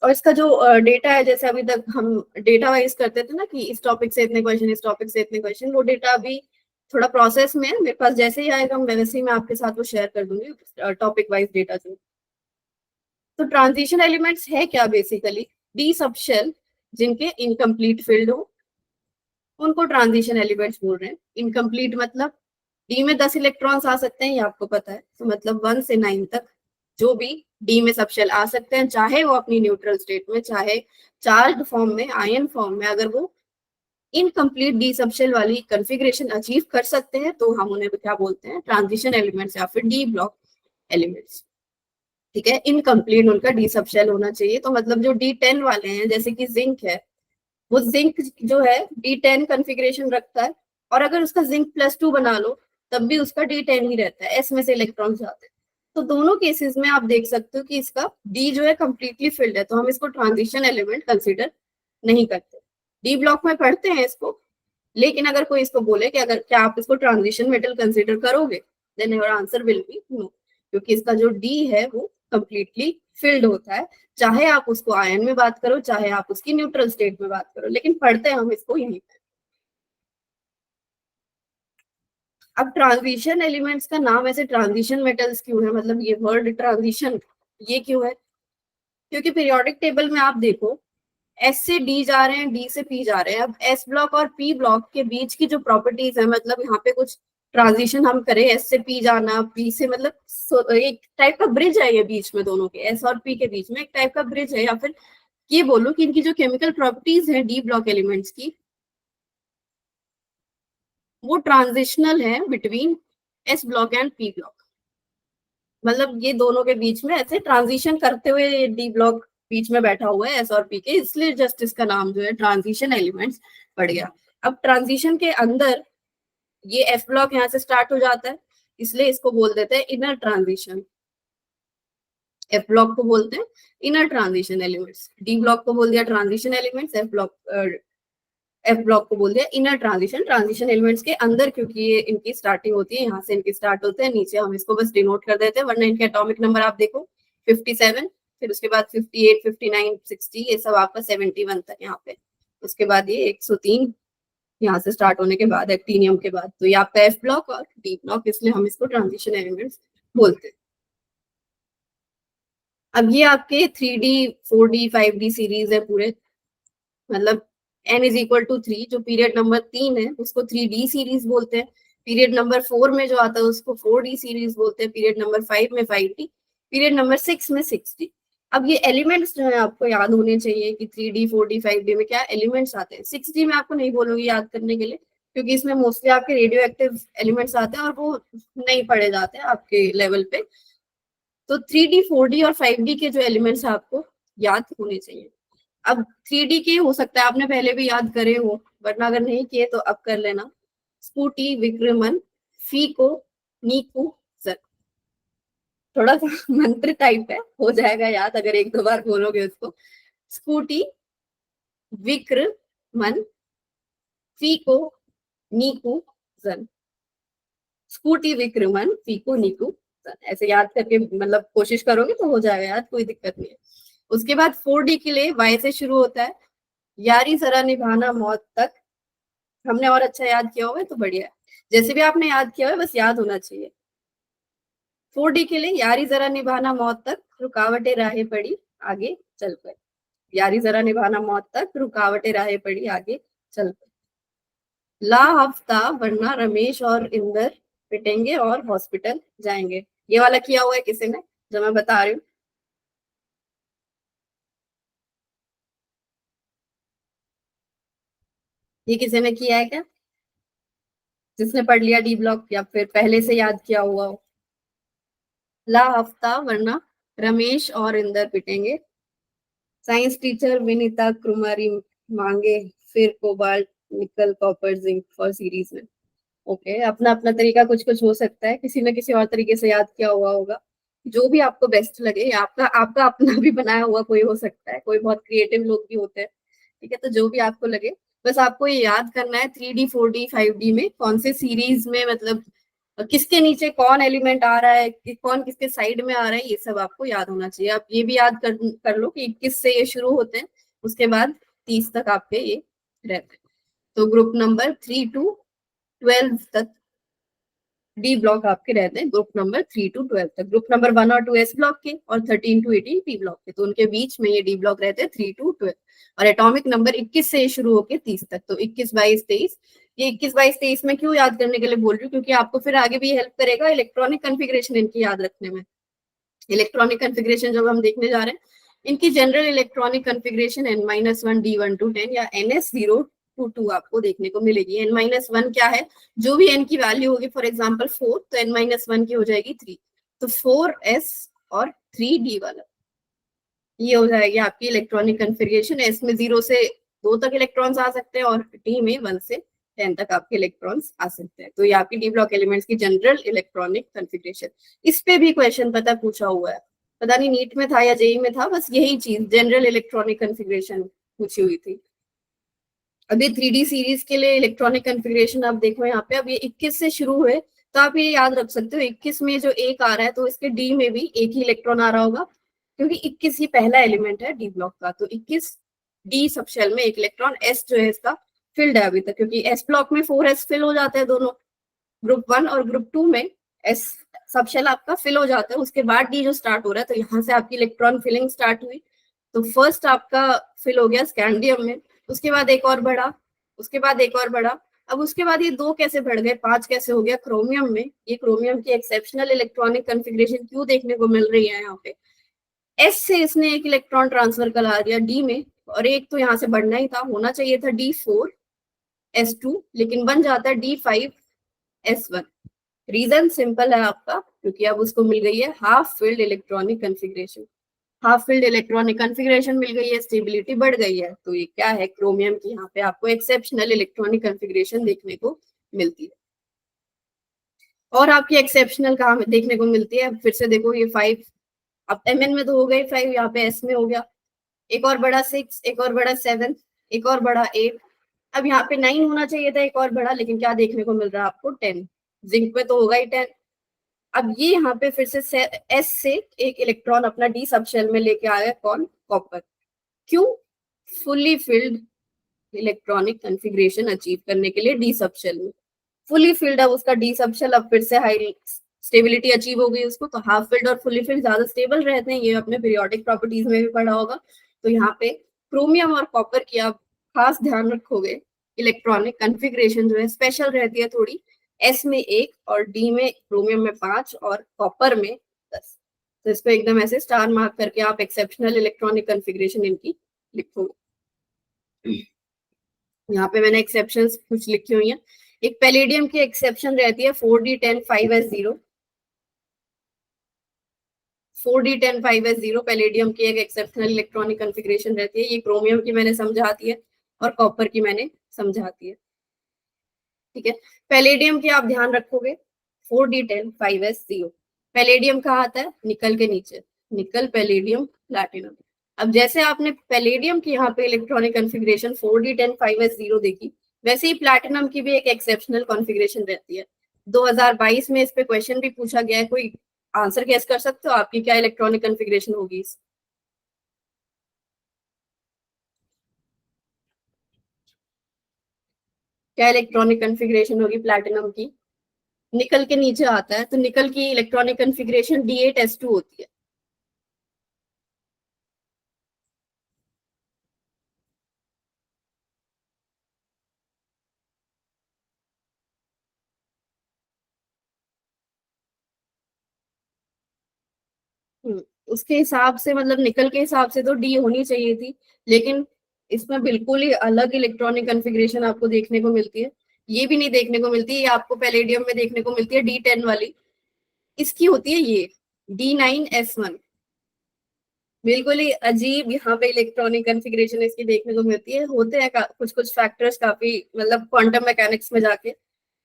और इसका जो डेटा है, जैसे अभी तक हम डेटा वाइज करते थे ना कि इस टॉपिक से इतने क्वेश्चन, इस टॉपिक से इतने क्वेश्चन, वो डेटा अभी थोड़ा प्रोसेस में है। मेरे पास जैसे ही आएगा मैं वैसे ही मैं आपके साथ वो शेयर कर दूंगी टॉपिक वाइज डेटा जो। तो ट्रांजिशन एलिमेंट्स है क्या बेसिकली? डी सब शेल जिनके इनकम्प्लीट फील्ड हो उनको ट्रांजिशन एलिमेंट्स बोल रहे हैं। इनकम्प्लीट मतलब डी में 10 इलेक्ट्रॉन्स आ सकते हैं, ये आपको पता है, तो मतलब 1 से 9 तक जो भी डी में सबशेल आ सकते हैं, चाहे वो अपनी न्यूट्रल स्टेट में, चाहे चार्ज फॉर्म में, आयन फॉर्म में, अगर वो इनकम्प्लीट डी सबशेल वाली कॉन्फ़िगरेशन अचीव कर सकते हैं तो हम उन्हें क्या बोलते हैं? ट्रांजिशन एलिमेंट्स या फिर डी ब्लॉक एलिमेंट्स। ठीक है, इनकम्प्लीट उनका डी सबशेल होना चाहिए। तो मतलब जो D10 वाले हैं, जैसे कि जिंक है, वो जिंक जो है D10 कॉन्फ़िगरेशन रखता है, और अगर उसका जिंक +2 बना लो तब भी उसका D10 ही रहता है, एस में से इलेक्ट्रॉन जाते हैं। तो दोनों केसेस में आप देख सकते हो कि इसका डी जो है कंप्लीटली फिल्ड है, तो हम इसको ट्रांजिशन एलिमेंट कंसीडर नहीं करते। डी ब्लॉक में पढ़ते हैं इसको, लेकिन अगर कोई इसको बोले कि अगर क्या आप इसको ट्रांजिशन मेटल कंसीडर करोगे, then your answer will be no, क्योंकि इसका जो डी है वो कंप्लीटली फिल्ड होता है, चाहे आप उसको आयन में बात करो, चाहे आप उसकी न्यूट्रल स्टेट में बात करो, लेकिन पढ़ते हैं हम इसको यहीं पे। अब ट्रांजिशन एलिमेंट्स का नाम ऐसे ट्रांजिशन मेटल्स क्यों है, मतलब ये वर्ड ट्रांजिशन ये क्यों है? क्योंकि पीरियोडिक टेबल में आप देखो, एस से डी जा रहे हैं, डी से पी जा रहे हैं। अब एस ब्लॉक और पी ब्लॉक के बीच की जो प्रॉपर्टीज है, मतलब यहाँ पे कुछ ट्रांजिशन हम करें, एस से पी जाना, पी से, मतलब एक टाइप का ब्रिज है ये बीच में, दोनों के एस और पी के बीच में एक टाइप का ब्रिज है, या फिर ये बोलो कि इनकी जो केमिकल प्रॉपर्टीज है डी ब्लॉक एलिमेंट्स की, वो ट्रांजिशनल है between S block and P block. मतलब ये दोनों के बीच में ऐसे ट्रांजिशन करते हुए डी ब्लॉक बीच में बैठा हुआ है एस और पी के, इसलिए जस्ट इसका नाम जो है ट्रांजिशन एलिमेंट्स पड़ गया। अब ट्रांजिशन के अंदर ये एफ ब्लॉक यहाँ से स्टार्ट हो जाता है, इसलिए इसको बोल देते हैं इनर ट्रांजिशन। एफ ब्लॉक को बोलते हैं inner transition elements, D block को बोल दिया ट्रांजिशन एलिमेंट्स, एफ ब्लॉक को बोल दिया इनर ट्रांजिशन। ट्रांजिशन एलिमेंट्स के अंदर, क्योंकि ये इनकी स्टार्टिंग होती है, यहाँ से इनकी स्टार्ट होते हैं, नीचे हम इसको बस डिनोट कर देते हैं, वरना इनके एटॉमिक नंबर आप देखो 57, फिर उसके बाद 58, 59, 60, ये सब आपका 71 तक यहाँ पे। उसके बाद ये 103 यहाँ से स्टार्ट होने के बाद एक्टिनियम के बाद, तो ये आपका एफ ब्लॉक और डी ब्लॉक, इसलिए हम इसको ट्रांजिशन एलिमेंट्स बोलते हैं। अब ये आपके 3D 4D 5D सीरीज है पूरे, मतलब n इज इक्वल टू 3, जो पीरियड नंबर 3 है उसको 3D सीरीज बोलते हैं, पीरियड नंबर 4 में जो आता है उसको 4D सीरीज बोलते हैं, पीरियड नंबर 5 में 5D, पीरियड नंबर 6 में 6D। अब ये एलिमेंट्स जो है आपको याद होने चाहिए कि 3D 4D 5D में क्या एलिमेंट्स आते हैं। 6D में आपको नहीं बोलूंगी याद करने के लिए, क्योंकि इसमें मोस्टली आपके रेडियो एक्टिव एलिमेंट्स आते हैं और वो नहीं पढ़े जाते हैं आपके लेवल पे। तो 3D 4D और 5D के जो एलिमेंट्स आपको याद होने चाहिए। अब 3D के हो सकता है आपने पहले भी याद करे हो, वरना अगर नहीं किए तो अब कर लेना। स्कूटी, विक्रमन, फीको, नीकू, जन। थोड़ा सा मंत्र टाइप है, हो जाएगा याद अगर एक दो बार बोलोगे उसको। स्कूटी, विक्रमन, फीको, नीकू, जन। स्कूटी, विक्रमन, फीको, नीकू, जन। ऐसे याद करके मतलब कोशिश करोगे तो हो जाएगा याद, कोई दिक्कत नहीं है। उसके बाद 4D के लिए वाई से शुरू होता है। यारी जरा निभाना मौत तक। हमने और अच्छा याद किया होगा तो बढ़िया है। जैसे भी आपने याद किया है बस याद होना चाहिए। 4D के लिए यारी जरा निभाना मौत तक, रुकावटें राहें पड़ी, आगे चल कर। यारी जरा निभाना मौत तक, रुकावटें राहें पड़ी, आगे चल कर। ला हफ्ता वरना रमेश और इंदर पिटेंगे और हॉस्पिटल जाएंगे। ये वाला किया हुआ है किसी ने, जो मैं बता रही हूँ? ये किसी ने किया है क्या, जिसने पढ़ लिया डी ब्लॉक या फिर पहले से याद किया हुआ हो? ला हफ्ता वरना रमेश और इंदर पिटेंगे। साइंस टीचर विनीता कुमारी मांगे फिर cobalt nickel copper zinc for series में। ओके, अपना अपना तरीका कुछ कुछ हो सकता है, किसी न किसी और तरीके से याद किया हुआ होगा। जो भी आपको बेस्ट लगे, या आपका आपका अपना भी बनाया हुआ कोई हो सकता है, कोई बहुत क्रिएटिव लोग भी होते हैं। ठीक है, तो जो भी आपको लगे, बस आपको ये याद करना है 3D 4D 5D में कौन से सीरीज में, मतलब किसके नीचे कौन एलिमेंट आ रहा है, कौन किसके साइड में आ रहा है, ये सब आपको याद होना चाहिए। आप ये भी याद कर लो कि 21 से ये शुरू होते हैं, उसके बाद 30 तक आपके ये रहते हैं। तो ग्रुप नंबर 3 टू 12 तक डी ब्लॉक आपके रहते हैं, ग्रुप नंबर 3 टू 12 तक। ग्रुप नंबर 1 और 2 एस ब्लॉक के और 13 टू 18 पी ब्लॉक के, तो उनके बीच में ये डी ब्लॉक रहते हैं 3 टू 12। और एटॉमिक नंबर 21 से शुरू होकर 30 तक, तो 21 22 23। ये 21 22 23 में क्यों याद करने के लिए बोल रही हूँ, क्योंकि आपको फिर आगे भी हेल्प करेगा इलेक्ट्रॉनिक कन्फिग्रेशन इनकी याद रखने में। इलेक्ट्रॉनिक कन्फिग्रेशन जब हम देखने जा रहे हैं, इनकी general electronic configuration N-1 D1 to 10 या NS0 to 2 आपको देखने को मिलेगी। N-1 क्या है, जो भी n की वैल्यू होगी, फॉर एग्जाम्पल 4, तो N-1 की हो जाएगी 3, तो 4s और 3d वाला, ये हो जाएगी आपकी इलेक्ट्रॉनिक कन्फिग्रेशन। एस में 0 से 2 तक इलेक्ट्रॉन्स आ सकते हैं और डी में 1 से 10 तक आपके इलेक्ट्रॉन्स आ सकते हैं। तो ये आपकी डी ब्लॉक एलिमेंट्स की जनरल इलेक्ट्रॉनिक कन्फिग्रेशन। इस पे भी क्वेश्चन पता पूछा हुआ है, पता नहीं नीट में था या जेई में था, बस यही चीज जनरल इलेक्ट्रॉनिक कन्फिग्रेशन पूछी हुई थी। अभी 3D सीरीज के लिए इलेक्ट्रॉनिक कन्फिग्रेशन आप देखो यहाँ पे, अब ये 21 से शुरू हुए, तो आप ये याद रख सकते हो 21 में जो एक आ रहा है, तो इसके डी में भी एक ही इलेक्ट्रॉन आ रहा होगा, क्योंकि 21 ही पहला एलिमेंट है डी ब्लॉक का। तो 21 डी सब शेल में एक इलेक्ट्रॉन, एस जो है इसका फिल्ड है अभी तक, क्योंकि एस ब्लॉक में 4s फिल हो जाते हैं दोनों, ग्रुप 1 और ग्रुप 2 में एस सब शेल आपका फिल हो जाता है। उसके बाद डी जो स्टार्ट हो रहा है, तो यहाँ से आपकी इलेक्ट्रॉन फिलिंग स्टार्ट हुई। तो फर्स्ट आपका फिल हो गया स्कैंडियम में, उसके बाद एक और बढ़ा, उसके बाद एक और बढ़ा। अब उसके बाद ये 2 कैसे बढ़ गए, 5 कैसे हो गया क्रोमियम में। ये क्रोमियम की एक्सेप्शनल इलेक्ट्रॉनिक कन्फिग्रेशन क्यों देखने को मिल रही है यहाँ पे, एस से इसने एक इलेक्ट्रॉन ट्रांसफर करा दिया डी में, और एक तो यहाँ से बढ़ना ही था, होना चाहिए था D4S2, लेकिन बन जाता है D5S1। रीजन सिंपल है आपका, क्योंकि अब उसको मिल गई है half filled electronic configuration. Half filled electronic configuration मिल गई है, स्टेबिलिटी बढ़ गई है, तो ये क्या है, क्रोमियम की यहाँ पे आपको एक्सेप्शनल इलेक्ट्रॉनिक कन्फिग्रेशन देखने को मिलती है। और आपकी एक्सेप्शनल कहाँ देखने को मिलती है, फिर से देखो, ये 5 अब Mn में तो हो गई 5, यहाँ पे S में हो गया, एक और बड़ा 6, एक और बड़ा 7, एक और बड़ा 8। अब यहाँ पे 9 होना चाहिए था, एक और बड़ा, लेकिन क्या देखने को मिल रहा है आपको, 10। जिंक में तो होगा ही 10। अब ये यहाँ पे फिर से एस से एक इलेक्ट्रॉन अपना डी सब शेल में लेके आया, कौन, कॉपर। क्यों, fully filled electronic configuration achieve करने के लिए डी सब शेल में। फुली फिल्ड है उसका डी सब शेल, अब फिर से हाई स्टेबिलिटी अचीव हो गई उसको। तो हाफ फिल्ड और फुली फिल्ड ज्यादा स्टेबल रहते हैं, ये अपने पीरियोडिक प्रॉपर्टीज में भी पढ़ा होगा। तो यहाँ पे क्रोमियम और कॉपर की आप खास ध्यान रखोगे, इलेक्ट्रॉनिक कन्फिग्रेशन जो है स्पेशल रहती है थोड़ी। एस में 1 और डी में, क्रोमियम में 5 और कॉपर में 10। तो इसको एकदम ऐसे स्टार मार्क करके आप एक्सेप्शनल इलेक्ट्रॉनिक कन्फिग्रेशन इनकी लिखोगे। यहाँ पे मैंने एक्सेप्शंस कुछ लिखी हुई हैं। एक पैलेडियम की एक्सेप्शन रहती है 4D10 5s0। 4d10 5s0 palladium की एक एक्सेप्शनल इलेक्ट्रॉनिक कॉन्फ़िगरेशन रहती है। ये क्रोमियम की मैंने समझा दी है और कॉपर की मैंने समझा दी है। ठीक है, पैलेडियम की आप ध्यान रखोगे 4d10 5s0। पैलेडियम कहाँ आता है? निकल के नीचे, निकल पैलेडियम प्लैटिनम। अब जैसे आपने पैलेडियम की यहाँ पे इलेक्ट्रॉनिक कॉन्फ़िगरेशन 4d10 5s0 देखी, वैसे ही प्लैटिनम की भी एक एक्सेप्शनल कॉन्फ़िगरेशन रहती है। 2022 में इस पे क्वेश्चन भी पूछा गया है। कोई आंसर गेस कर सकते हो आपकी क्या इलेक्ट्रॉनिक कॉन्फ़िगरेशन होगी? क्या इलेक्ट्रॉनिक कॉन्फ़िगरेशन होगी प्लैटिनम की? निकल के नीचे आता है, तो निकल की इलेक्ट्रॉनिक कॉन्फ़िगरेशन D8S2 होती है। उसके हिसाब से मतलब निकल के हिसाब से तो डी होनी चाहिए थी, लेकिन इसमें बिल्कुल ही अलग इलेक्ट्रॉनिक कॉन्फ़िगरेशन आपको देखने को मिलती है। ये भी नहीं देखने को मिलती, ये आपको पैलेडियम में देखने को मिलती है D10 वाली। इसकी होती है ये D9S1। बिल्कुल ही अजीब यहाँ पे इलेक्ट्रॉनिक कॉन्फ़िगरेशन इसकी देखने को मिलती है। होते हैं कुछ कुछ फैक्टर्स काफी मतलब क्वांटम मैकेनिक्स में जाके।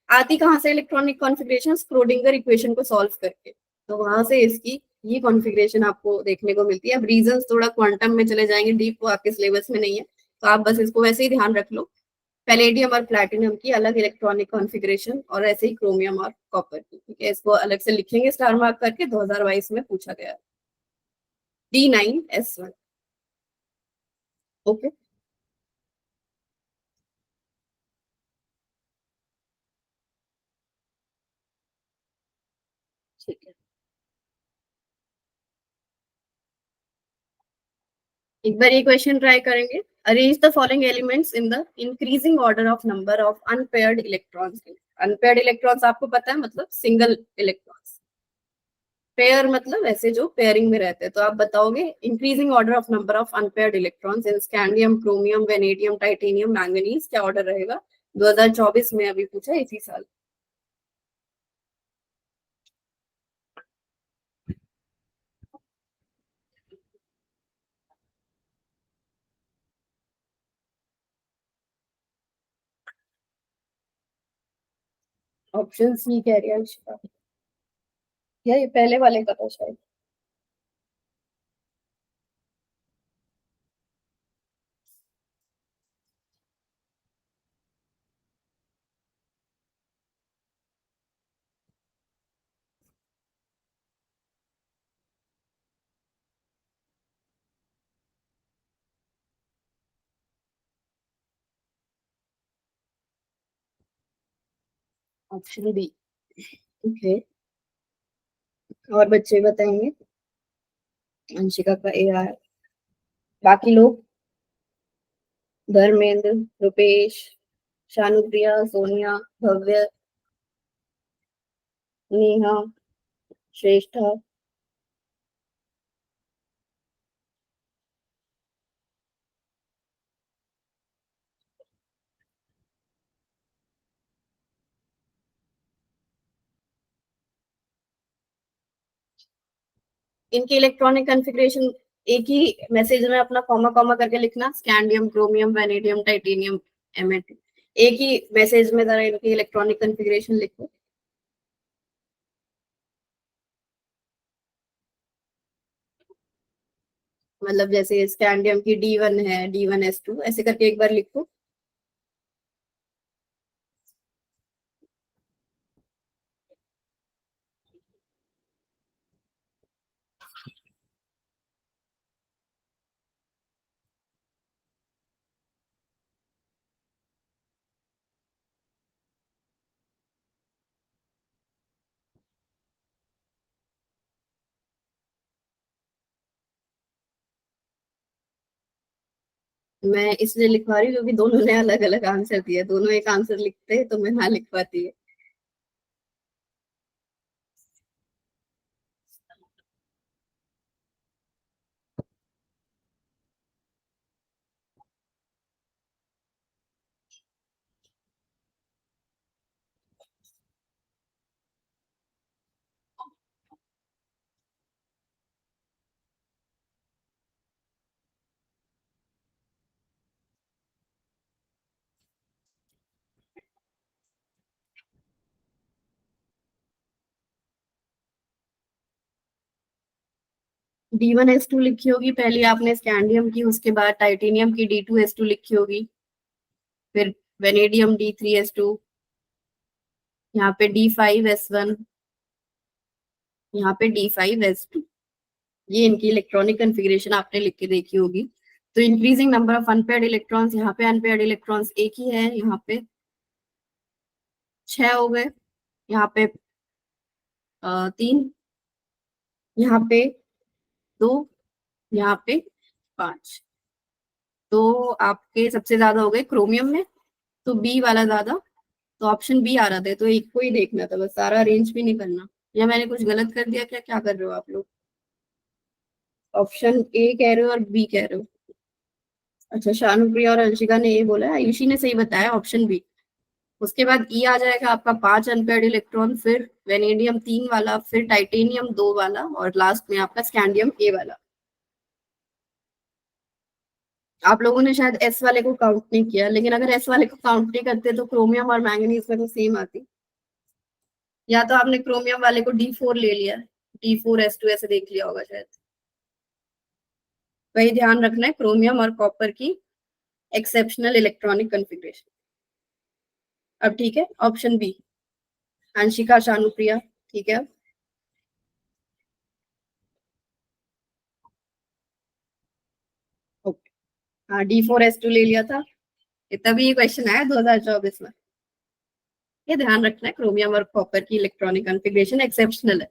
आती कहाँ से इलेक्ट्रॉनिक कॉन्फ़िगरेशन? स्क्रोडिंगर इक्वेशन को सॉल्व करके। तो वहां से इसकी ये कॉन्फ़िगरेशन आपको देखने को मिलती है। अब रीजंस थोड़ा क्वांटम में चले जाएंगे, डीप वो आपके सिलेबस में नहीं है, तो आप बस इसको वैसे ही ध्यान रख लो। पैलेडियम और प्लैटिनम की अलग इलेक्ट्रॉनिक कॉन्फ़िगरेशन और ऐसे ही क्रोमियम और कॉपर की। ठीक है, इसको अलग से लिखेंगे स्टार मार्क करके। 2022 में पूछा गया। D9S1। ओके, ठीक है। एक बार ये क्वेश्चन ट्राई करेंगे। Arrange the following elements in the increasing order of number of unpaired electrons. Unpaired electrons आपको पता है मतलब सिंगल इलेक्ट्रॉन्स। पेयर मतलब ऐसे जो पेयरिंग में रहते हैं। तो आप बताओगे increasing order of number of unpaired electrons in scandium, chromium, vanadium, titanium, manganese, क्या ऑर्डर रहेगा? 2024 में अभी पूछा इसी साल। ऑप्शन सी कह रही है अंशिका। या ये पहले वाले का था शायद। Option B. ओके, और बच्चे बताएंगे। अंशिका का ए आर। बाकी लोग? धर्मेंद्र, रुपेश, शानुप्रिया, सोनिया, भव्य, नेहा, श्रेष्ठा। इनकी इलेक्ट्रॉनिक कॉन्फ़िगरेशन एक ही मैसेज में अपना कॉमा कॉमा करके लिखना। Scandium, chromium, vanadium, titanium, एमेट। एक ही मैसेज में जरा इनकी इलेक्ट्रॉनिक कॉन्फ़िगरेशन लिखो। मतलब जैसे स्कैंडियम की D1 है, D1S2 ऐसे करके एक बार लिखो। मैं इसलिए लिखवा रही हूँ क्योंकि दोनों ने अलग अलग आंसर दिए। दोनों एक आंसर लिखते तो मैं ना लिख पाती है। D1S2 लिखी होगी पहले आपने स्कैंडियम की, उसके बाद टाइटेनियम की D2S2 लिखी होगी, फिर वेनेडियम D3S2, यहाँ पे D5S1, यहाँ पे D5S2। ये इनकी इलेक्ट्रॉनिक कॉन्फ़िगरेशन आपने लिख के देखी होगी। तो increasing number of unpaired electrons, यहाँ पे अनपेयर्ड इलेक्ट्रॉन्स एक ही है, यहाँ पे 6 हो गए, यहाँ पे 3, यहाँ पे 2, यहाँ पे 5। तो आपके सबसे ज्यादा हो गए क्रोमियम में, तो बी वाला ज्यादा, तो ऑप्शन बी आ रहा था। तो एक को ही देखना था बस, सारा अरेंज भी नहीं करना। या मैंने कुछ गलत कर दिया क्या? क्या कर रहे हो आप लोग? ऑप्शन ए कह रहे हो और बी कह रहे हो? अच्छा, शानुप्रिया और अंशिका ने ये बोला है, आयुषी ने सही बताया ऑप्शन बी। उसके बाद ई आ जाएगा आपका 5 अनपेयर्ड इलेक्ट्रॉन, फिर वेनेडियम 3 वाला, फिर टाइटेनियम 2 वाला, और लास्ट में आपका स्कैंडियम ए वाला। आप लोगों ने शायद एस वाले को काउंट नहीं किया, लेकिन अगर एस वाले को काउंट नहीं करते तो क्रोमियम और मैंगनीज में तो सेम आती। या तो आपने क्रोमियम वाले को D4 ले लिया, D4S2 ऐसे देख लिया होगा शायद। वही ध्यान रखना है, क्रोमियम और कॉपर की एक्सेप्शनल इलेक्ट्रॉनिक कॉन्फ़िगरेशन। अब ठीक है, ऑप्शन बी, अंशिका शानुप्रिया, ठीक है। ओके, हाँ D4S2 ले लिया था, ये तभी ये क्वेश्चन आया 2024 में। ये ध्यान रखना है, क्रोमियम और कॉपर की इलेक्ट्रॉनिक कॉन्फ़िगरेशन एक्सेप्शनल है।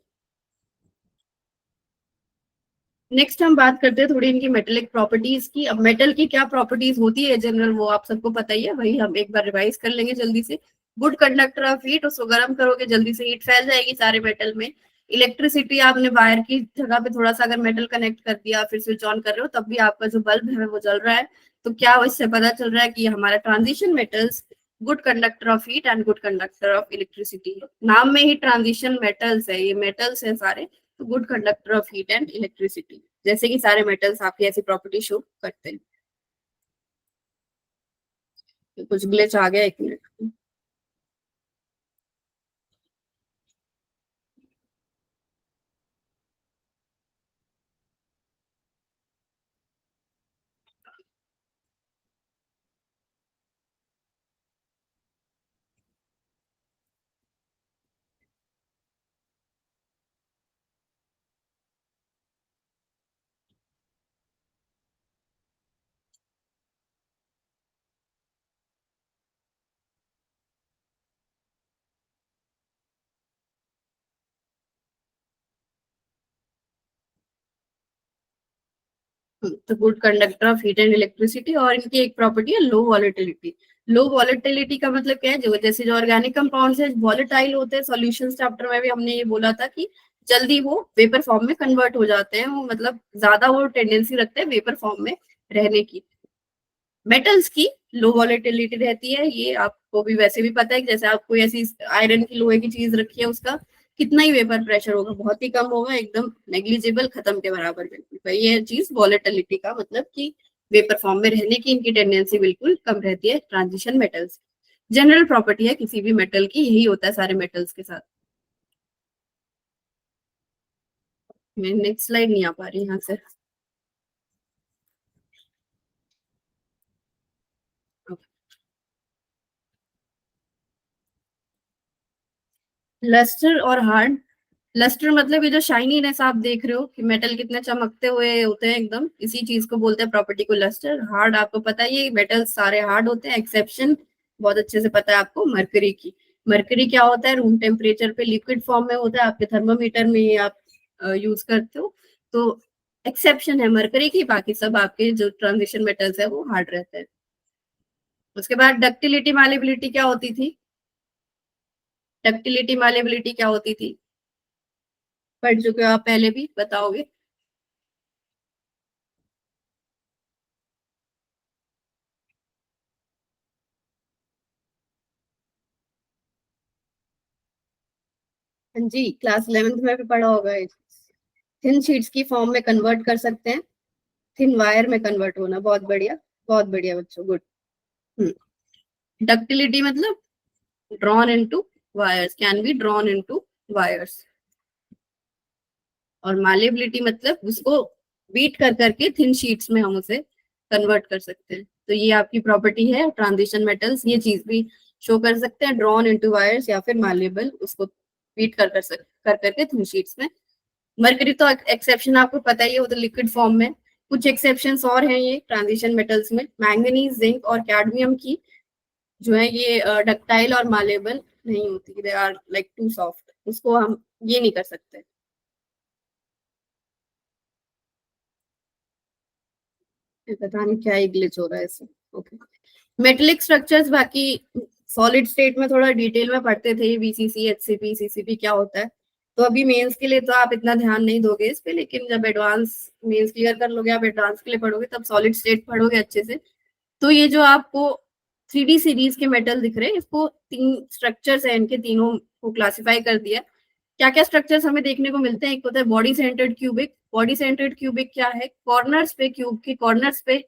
नेक्स्ट हम बात करते हैं थोड़ी इनकी मेटेलिक प्रॉपर्टीज की। अब मेटल की क्या प्रॉपर्टीज होती है जनरल, वो आप सबको पता ही है, वही हम एक बार रिवाइज कर लेंगे जल्दी से। गुड कंडक्टर ऑफ हीट, उसको गर्म करोगे जल्दी से हीट फैल जाएगी सारे मेटल में। इलेक्ट्रिसिटी, आपने वायर की जगह पे थोड़ा सा अगर मेटल कनेक्ट कर दिया, फिर स्विच ऑन कर रहे हो, तब भी आपका जो बल्ब है वो जल रहा है। तो क्या इससे पता चल रहा है कि हमारा transition metals good conductor of heat and good conductor of electricity है। नाम में ही ट्रांजिशन मेटल्स है, ये मेटल्स है सारे, तो good conductor of heat and electricity, जैसे कि सारे मेटल्स आपकी ऐसी प्रॉपर्टी शो करते हैं। तो कुछ ग्लिच आ गया, एक मिनट। तो good conductor of heat and electricity, और इनकी एक प्रॉपर्टी है लो वॉलेटिलिटी। लो वॉलेटिलिटी का मतलब क्या है? जो जैसे जो ऑर्गेनिक कंपाउंड्स है वॉलेटाइल होते हैं, सॉल्यूशंस चैप्टर में भी हमने ये बोला था कि जल्दी वो वेपर फॉर्म में कन्वर्ट हो जाते हैं, वो मतलब ज्यादा वो टेंडेंसी रखते हैं वेपर फॉर्म में रहने की। मेटल्स की लो वॉलेटिलिटी रहती है, ये आपको भी वैसे भी पता है कि जैसे आप कोई ऐसी आयरन की लोहे की चीज रखी है, उसका कितना ही वेपर प्रेशर होगा, बहुत ही कम होगा, एकदम नेग्लिजिबल, खत्म के बराबर बिल्कुल। तो ये चीज वॉलेटिलिटी का मतलब कि वेपर फॉर्म में रहने की इनकी टेंडेंसी बिल्कुल कम रहती है ट्रांजिशन मेटल्स। जनरल प्रॉपर्टी है किसी भी मेटल की, यही होता है सारे मेटल्स के साथ। मैं नेक्स्ट स्लाइड नहीं आ पा रही यहाँ से। लस्टर और हार्ड। लस्टर मतलब ये जो शाइनीनेस आप देख रहे हो कि मेटल कितने चमकते हुए होते हैं एकदम, इसी चीज को बोलते हैं प्रॉपर्टी को लस्टर। हार्ड आपको पता है, ये मेटल सारे हार्ड होते हैं, एक्सेप्शन बहुत अच्छे से पता है आपको मरकरी की। मरकरी क्या होता है? रूम टेम्परेचर पे लिक्विड फॉर्म में होता है, आपके थर्मोमीटर में ये आप यूज करते हो। तो एक्सेप्शन है मरकरी की, बाकी सब आपके जो ट्रांजिशन मेटल्स है वो हार्ड रहते हैं। उसके बाद डक्टिलिटी मालेबिलिटी क्या होती थी? डक्टिलिटी मालेबिलिटी क्या होती थी? पढ़ चुके हो आप पहले भी, बताओगे? हाँ जी, क्लास 11th में भी पढ़ा होगा। थिन शीट्स की फॉर्म में कन्वर्ट कर सकते हैं, थिन वायर में कन्वर्ट होना। बहुत बढ़िया, बहुत बढ़िया बच्चों, गुड। डक्टिलिटी मतलब drawn into wires, can be drawn into wires. और मालेबिलिटी मतलब उसको बीट कर करके थिन शीट्स में हम उसे कन्वर्ट कर सकते हैं। तो ये आपकी प्रॉपर्टी है ट्रांजिशन मेटल्स, ये चीज भी शो कर सकते हैं, ड्रॉन इनटू वायर्स या फिर मालेबल, उसको बीट कर करके थिन शीट्स में। मरकरी तो एक्सेप्शन आपको पता ही है, वो तो लिक्विड फॉर्म में। कुछ एक्सेप्शंस और हैं ये ट्रांजिशन मेटल्स में, मैंगनीज, जिंक और कैडमियम की जो है ये डक्टाइल और मालेबल नहीं होती, they are like to soft, उसको हम ये नहीं कर सकते। पता नहीं क्या ही ग्लिच हो रहा है इससे। ओके, मेटेलिक स्ट्रक्चर्स बाकी सॉलिड स्टेट में थोड़ा डिटेल में पढ़ते थे, बीसीसी, एचसीपी, सीसीपी क्या होता है। तो अभी मेंस के लिए तो आप इतना ध्यान नहीं दोगे इस पे, लेकिन जब एडवांस मेंस क्लियर कर लोगे, आप एडवांस के लिए पढ़ोगे, तब सॉलिड स्टेट पढ़ोगे अच्छे से। तो ये जो आपको 3D सीरीज के मेटल दिख रहे हैं, इसको 3 स्ट्रक्चर्स है, इनके तीनों को क्लासिफाई कर दिया। क्या क्या स्ट्रक्चर्स हमें देखने को मिलते हैं, एक होता है body centred cubic. Body centred cubic क्या है, कॉर्नर्स पे, क्यूब के कॉर्नर्स पे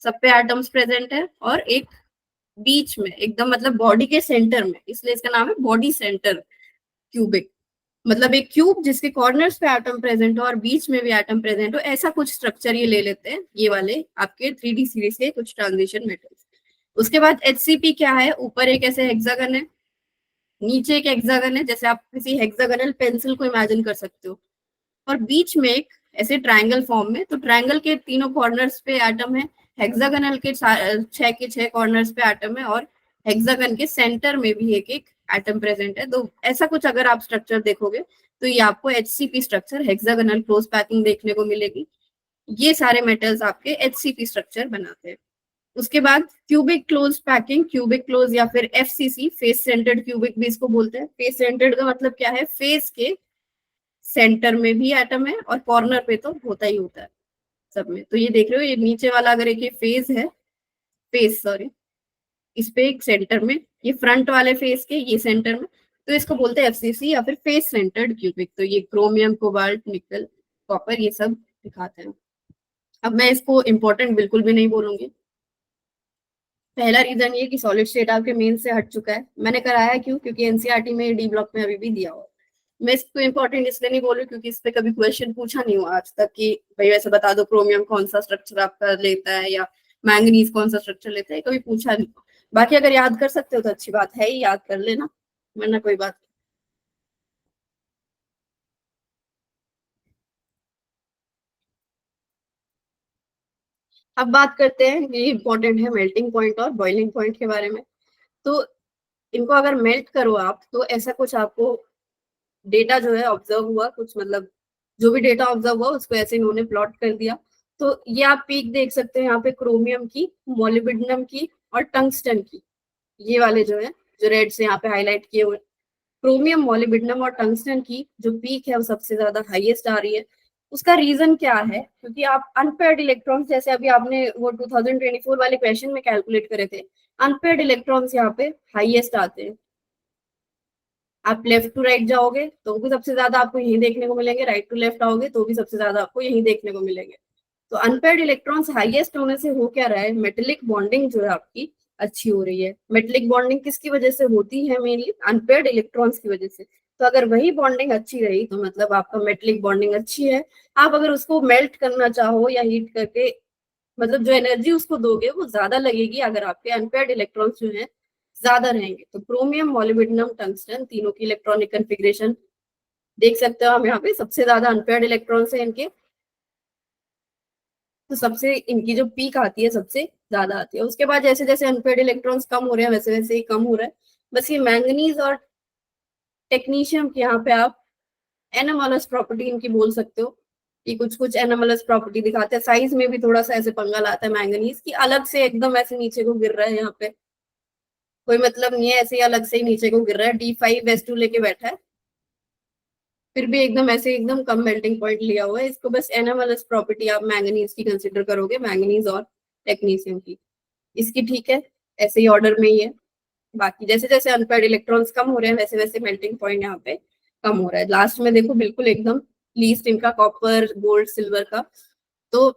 सब पे एटम्स प्रेजेंट है, और एक बीच में एकदम मतलब बॉडी के सेंटर में, इसलिए इसका नाम है बॉडी सेंटर क्यूबिक। मतलब एक क्यूब जिसके कॉर्नर्स पे एटम प्रेजेंट हो और बीच में भी एटम प्रेजेंट हो, ऐसा कुछ स्ट्रक्चर ये ले लेते हैं, ये वाले आपके 3D सीरीज के कुछ ट्रांजिशन मेटल्स। उसके बाद एचसीपी क्या है, ऊपर एक ऐसे हेक्सागन है, नीचे एक हेक्सागन है, जैसे आप किसी हेक्सागनल पेंसिल को इमेजिन कर सकते हो, और बीच में एक ऐसे ट्रायंगल फॉर्म में। तो ट्रायंगल के तीनों कॉर्नर्स पे एटम है, हेक्सागनल के 6 के 6 कॉर्नर्स पे एटम है, और हेक्सागन के सेंटर में भी एक एक एटम प्रेजेंट है। तो ऐसा कुछ अगर आप स्ट्रक्चर देखोगे, तो ये आपको HCP structure, hexagonal close packing देखने को मिलेगी। ये सारे मेटल्स आपके एचसीपी स्ट्रक्चर बनाते हैं। उसके बाद cubic close packing, cubic close या फिर एफसीसी, फेस सेंटर्ड क्यूबिक भी इसको बोलते हैं। फेस सेंटर्ड का मतलब क्या है, फेस के सेंटर में भी एटम है और कॉर्नर पे तो होता ही होता है सब में। तो ये देख रहे हो, ये नीचे वाला अगर एक ये फेस है, फेस सॉरी, इस पे एक सेंटर में, ये फ्रंट वाले फेस के ये सेंटर में, तो इसको बोलते हैं एफसीसी या फिर फेस सेंटर्ड क्यूबिक। तो ये क्रोमियम, कोबाल्ट, निकल, कॉपर, ये सब दिखाते हैं। अब मैं इसको इंपॉर्टेंट बिल्कुल भी नहीं बोलूंगी। पहला रीजन ये कि सॉलिड स्टेट आपके मेन से हट चुका है। मैंने कराया क्यों, क्योंकि एनसीईआरटी में डी ब्लॉक में अभी भी दिया हुआ। मैं इसको इंपॉर्टेंट इसलिए नहीं बोल रही क्योंकि इस पे कभी क्वेश्चन पूछा नहीं हुआ आज तक कि भाई वैसे बता दो क्रोमियम कौन सा स्ट्रक्चर आपका लेता है या मैंगनीज कौन सा स्ट्रक्चर लेता है, कभी पूछा नहीं। बाकी अगर याद कर सकते हो तो अच्छी बात है ही, याद कर लेना, वरना कोई बात। अब बात करते हैं, ये इंपॉर्टेंट है, मेल्टिंग पॉइंट और बॉइलिंग पॉइंट के बारे में। तो इनको अगर मेल्ट करो आप, तो ऐसा कुछ आपको डेटा जो है ऑब्जर्व हुआ कुछ, मतलब जो भी डेटा ऑब्जर्व हुआ उसको ऐसे इन्होंने प्लॉट कर दिया। तो ये आप पीक देख सकते हैं यहाँ पे, क्रोमियम की, मोलिब्डेनम की और टंगस्टन की, ये वाले जो है, जो रेड से यहाँ पे हाईलाइट किए हुए, क्रोमियम, मोलिब्डेनम और टंगस्टन की जो पीक है वो सबसे ज्यादा हाईएस्ट आ रही है। उसका रीजन क्या है, क्योंकि आप अनपेयर्ड इलेक्ट्रॉन्स, जैसे अभी आपने वो 2024 वाले क्वेश्चन में कैलकुलेट करे थे, अनपेयर्ड इलेक्ट्रॉन्स यहाँ पे हाईएस्ट आते हैं। आप लेफ्ट टू राइट जाओगे तो भी सबसे ज्यादा आपको यही देखने को मिलेंगे, राइट टू लेफ्ट आओगे तो भी सबसे ज्यादा आपको यही देखने को मिलेंगे। तो अनपेयर्ड इलेक्ट्रॉन्स हाईएस्ट होने से हो क्या रहा है, मेटेलिक बॉन्डिंग जो है आपकी अच्छी हो रही है। मेटेलिक बॉन्डिंग किसकी वजह से होती है, मेनली अनपेयर्ड इलेक्ट्रॉन्स की वजह से। तो अगर वही बॉन्डिंग अच्छी रही तो मतलब आपका मेटेलिक बॉन्डिंग अच्छी है। आप अगर उसको मेल्ट करना चाहो या हीट करके, मतलब जो एनर्जी उसको दोगे वो ज्यादा लगेगी अगर आपके अनपेयर्ड इलेक्ट्रॉन्स जो है ज्यादा रहेंगे। तो क्रोमियम, मोलिब्डेनम, टंगस्टन तीनों की इलेक्ट्रॉनिक कन्फिग्रेशन देख सकते हो हम यहाँ पे, सबसे ज्यादा अनपेयर्ड इलेक्ट्रॉन्स है इनके। तो सबसे इनकी जो पीक आती है सबसे ज्यादा आती है। उसके बाद जैसे जैसे अनपेयर्ड इलेक्ट्रॉन्स कम हो रहे हैं वैसे वैसे ही कम हो रहा है। बस ये मैंगनीज और टेक्नीशियम की यहाँ पे आप एनामलस प्रॉपर्टी इनकी बोल सकते हो, कि कुछ कुछ एनामलस प्रॉपर्टी दिखाते हैं। साइज में भी थोड़ा सा ऐसे पंगा लाता है मैंगनीज की, अलग से एकदम ऐसे नीचे को गिर रहा है यहाँ पे, कोई मतलब नहीं है, ऐसे ही अलग से ही नीचे को गिर रहा है, D5S2 लेके बैठा है, फिर भी एकदम ऐसे एकदम कम मेल्टिंग पॉइंट लिया हुआ है। इसको बस एनामलस प्रॉपर्टी आप मैंगनीज की कंसिडर करोगे, मैंगनीज और टेक्नीशियम की, इसकी ठीक है, ऐसे ही ऑर्डर में ही है। बाकी जैसे जैसे अनपेयर्ड इलेक्ट्रॉन्स कम हो रहे हैं वैसे वैसे मेल्टिंग पॉइंट यहाँ पे कम हो रहा है। लास्ट में देखो बिल्कुल एकदम लीस्ट इनका कॉपर, गोल्ड, सिल्वर का। तो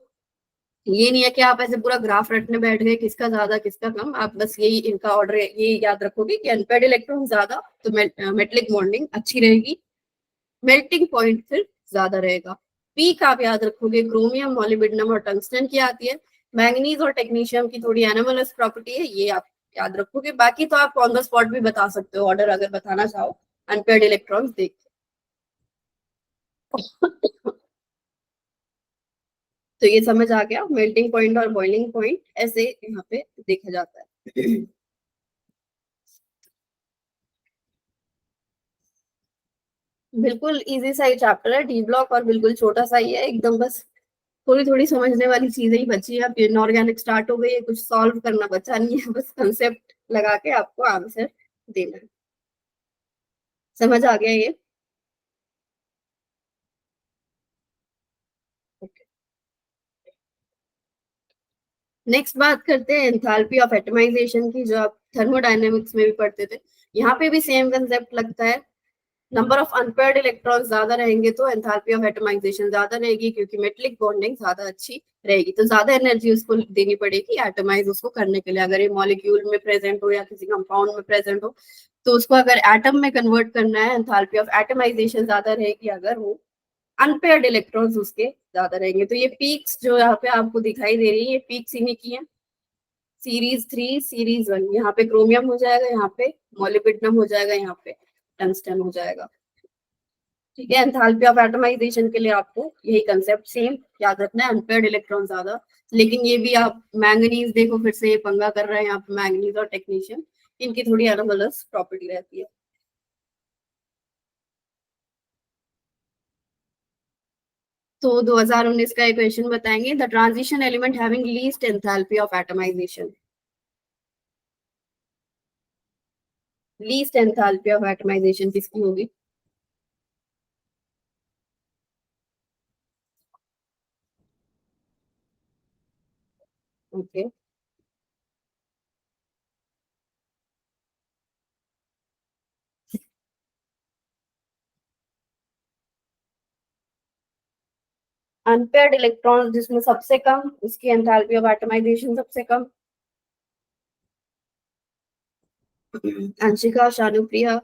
ये नहीं है कि आप ऐसे पूरा ग्राफ रटने बैठ गए किसका ज्यादा किसका कम, आप बस यही इनका ऑर्डर ये याद रखोगे कि अनपेयर्ड इलेक्ट्रॉन ज्यादा तो मेटलिक बॉन्डिंग अच्छी रहेगी, मेल्टिंग पॉइंट फिर ज्यादा रहेगा। पीक आप याद रखोगे क्रोमियम, मोलिब्डेनम और टंगस्टन की आती है। मैंगनीज और टेक्नीशियम की थोड़ी एनोमलस प्रॉपर्टी है, ये आप याद रखोगे। बाकी तो आप ऑन द स्पॉट भी बता सकते हो ऑर्डर अगर बताना चाहो अनपेयर्ड इलेक्ट्रॉन्स देख तो ये समझ आ गया मेल्टिंग पॉइंट और बॉइलिंग पॉइंट ऐसे यहाँ पे देखा जाता है। बिल्कुल इजी सा ही चैप्टर है डी ब्लॉक, और बिल्कुल छोटा सा ही है एकदम, बस थोड़ी थोड़ी समझने वाली चीजें ही बची है। अब इनऑर्गेनिक स्टार्ट हो गई है, कुछ सॉल्व करना बचा नहीं है, बस कंसेप्ट लगा के आपको आंसर देना है। समझ आ गया ये? नेक्स्ट बात करते हैं एंथैल्पी ऑफ एटमाइजेशन की, जो आप थर्मोडायनेमिक्स में भी पढ़ते थे। यहाँ पे भी सेम कंसेप्ट लगता है। नंबर ऑफ अनपेयर्ड इलेक्ट्रॉन ज्यादा रहेंगे तो एंथैल्पी ऑफ एटमाइजेशन ज्यादा रहेगी, क्योंकि मेटलिक बॉन्डिंग ज्यादा अच्छी रहेगी, तो ज्यादा एनर्जी उसको देनी पड़ेगी एटमाइज उसको करने के लिए। अगर ये मॉलिक्यूल में प्रेजेंट हो या किसी कंपाउंड में प्रेजेंट हो, तो उसको अगर एटम में कन्वर्ट करना है, एंथैल्पी ऑफ एटमाइजेशन ज्यादा रहेगी अगर वो अनपेयर्ड इलेक्ट्रॉन्स उसके ज्यादा रहेंगे। तो ये पीक्स जो यहाँ पे आपको दिखाई दे रही है, ये पीक्स इन्हीं की है। सीरीज 3, सीरीज 1, यहाँ पे क्रोमियम हो जाएगा, यहाँ पे मोलिब्डेनम हो जाएगा, यहाँ पे टंगस्टन हो जाएगा। ठीक है, एंथैल्पी ऑफ एटमाइजेशन के लिए आपको यही कंसेप्ट सेम याद रखना है, अनपेयर्ड इलेक्ट्रॉन ज्यादा। लेकिन ये भी आप मैंगनीज देखो, फिर से ये पंगा कर रहे हैं यहाँ पे मैंगनीज और टेक्नीशियम, इनकी थोड़ी अलग अलग प्रॉपर्टी रहती है। तो 2019 का एक क्वेश्चन बताएंगे, the transition element having least enthalpy of atomisation. Least enthalpy of atomisation किसकी होगी? ओके, अनपेयर्ड इलेक्ट्रॉन जिसमें सबसे कम, उसकी एंथैल्पी ऑफ एटमाइजेशन सबसे कम। Anshika, Shanupriya.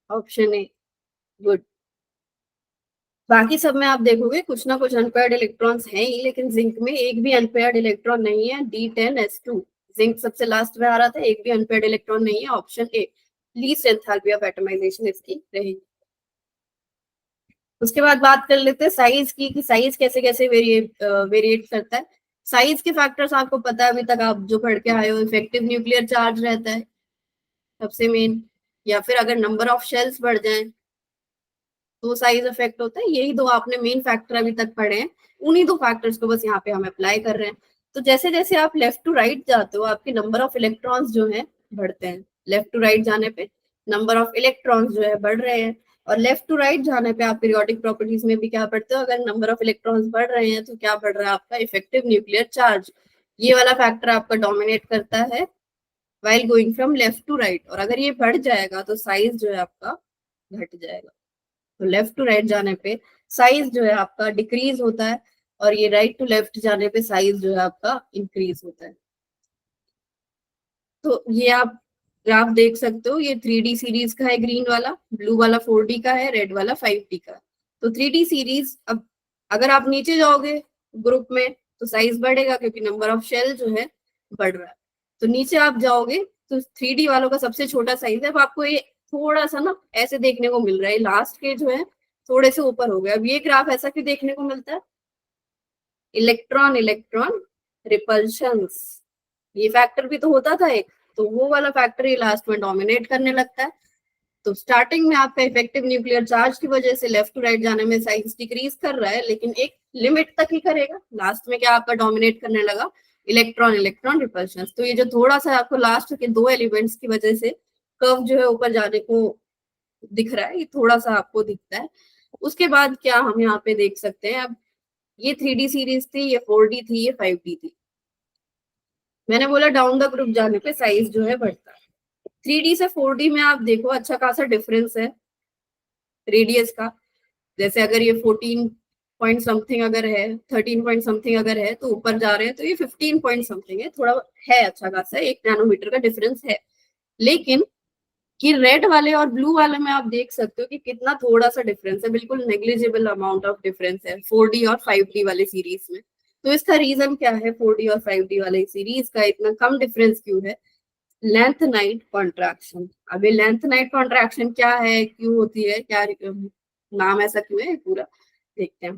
Option A, good. बाकी सब में आप देखोगे कुछ ना कुछ अनपेयर्ड इलेक्ट्रॉन्स हैं ही, लेकिन जिंक में एक भी अनपेयर्ड इलेक्ट्रॉन नहीं है, D10S2। जिंक सबसे लास्ट में आ रहा था, एक भी अनपेयर्ड इलेक्ट्रॉन नहीं है, option A least enthalpy of atomisation इसकी रहेगी। उसके बाद बात कर लेते हैं साइज की, कि साइज कैसे कैसे वेरिएट करता है। साइज के फैक्टर्स आपको पता है, अभी तक आप जो पढ़ के आए हो, इफेक्टिव न्यूक्लियर चार्ज रहता है सबसे मेन, या फिर अगर नंबर ऑफ शेल्स बढ़ जाए तो साइज इफेक्ट होता है। यही दो आपने मेन फैक्टर अभी तक पढ़े हैं, उन्हीं दो फैक्टर्स को बस यहाँ पे हम अप्लाई कर रहे हैं। तो जैसे जैसे आप लेफ्ट टू राइट जाते हो, आपके नंबर ऑफ इलेक्ट्रॉन्स जो है बढ़ते हैं। लेफ्ट टू राइट जाने पे नंबर ऑफ इलेक्ट्रॉन्स जो है बढ़ रहे हैं, और लेफ्ट टू राइट जाने पे आप पीरियोडिक प्रॉपर्टीज में भी क्या पढ़ते हो, अगर नंबर ऑफ इलेक्ट्रॉन्स बढ़ रहे हैं तो क्या बढ़ रहा है आपका इफेक्टिव न्यूक्लियर चार्ज। ये वाला फैक्टर आपका डोमिनेट करता है while going from left to right, और अगर ये बढ़ जाएगा तो साइज जो है आपका घट जाएगा। तो लेफ्ट टू राइट जाने पे साइज जो है आपका डिक्रीज होता है, और ये राइट टू लेफ्ट जाने पे साइज जो है आपका इंक्रीज होता है। तो ये आप ग्राफ देख सकते हो, ये 3D सीरीज का है, ग्रीन वाला, ब्लू वाला 4D का है, रेड वाला 5D का है। तो 3D सीरीज, अब अगर आप नीचे जाओगे ग्रुप में तो साइज बढ़ेगा, क्योंकि नंबर ऑफ शेल जो है बढ़ रहा है। तो नीचे आप जाओगे तो 3D वालों का सबसे छोटा साइज है। अब आपको ये थोड़ा सा ना ऐसे देखने को मिल रहा है, लास्ट के जो है थोड़े से ऊपर हो गया। अब ये ग्राफ ऐसा क्यों देखने को मिलता है? इलेक्ट्रॉन इलेक्ट्रॉन रिपल्शन, ये फैक्टर भी तो होता था एक, तो वो वाला फैक्टर ही लास्ट में डोमिनेट करने लगता है। तो स्टार्टिंग में आपका इफेक्टिव न्यूक्लियर चार्ज की वजह से लेफ्ट टू राइट जाने में साइज डिक्रीज कर रहा है, लेकिन एक लिमिट तक ही करेगा। लास्ट में क्या आपका डोमिनेट करने लगा? Electron electron repulsion. तो ये जो थोड़ा सा आपको लास्ट के दो एलिमेंट्स की वजह से कर्व जो है ऊपर जाने को दिख रहा है, ये थोड़ा सा आपको दिखता है। उसके बाद क्या हम यहाँ पे देख सकते हैं, अब ये 3D सीरीज थी, ये 4D थी, ये 5D थी। मैंने बोला डाउन द ग्रुप जाने पे साइज जो है बढ़ता है। 3D से 4D में आप देखो अच्छा खासा डिफरेंस है रेडियस का। जैसे अगर ये 14 पॉइंट समथिंग अगर है, 13 पॉइंट समथिंग अगर है, तो ऊपर जा रहे हैं तो ये 15 पॉइंट समथिंग है, थोड़ा है अच्छा खासा, 1 नैनोमीटर का डिफरेंस है। लेकिन कि रेड वाले और ब्लू वाले में आप देख सकते हो कि कितना थोड़ा सा डिफरेंस है, बिल्कुल नेग्लिजिबल अमाउंट ऑफ डिफरेंस है 4D और 5D वाले सीरीज में। तो इसका रीजन क्या है 4D और 5D वाले सीरीज का इतना कम डिफरेंस क्यों है? Length night contraction. अभी लेंथ नाइट कॉन्ट्रैक्शन क्या है, क्यों होती है, क्या नाम ऐसा क्यों है पूरा देखते हैं।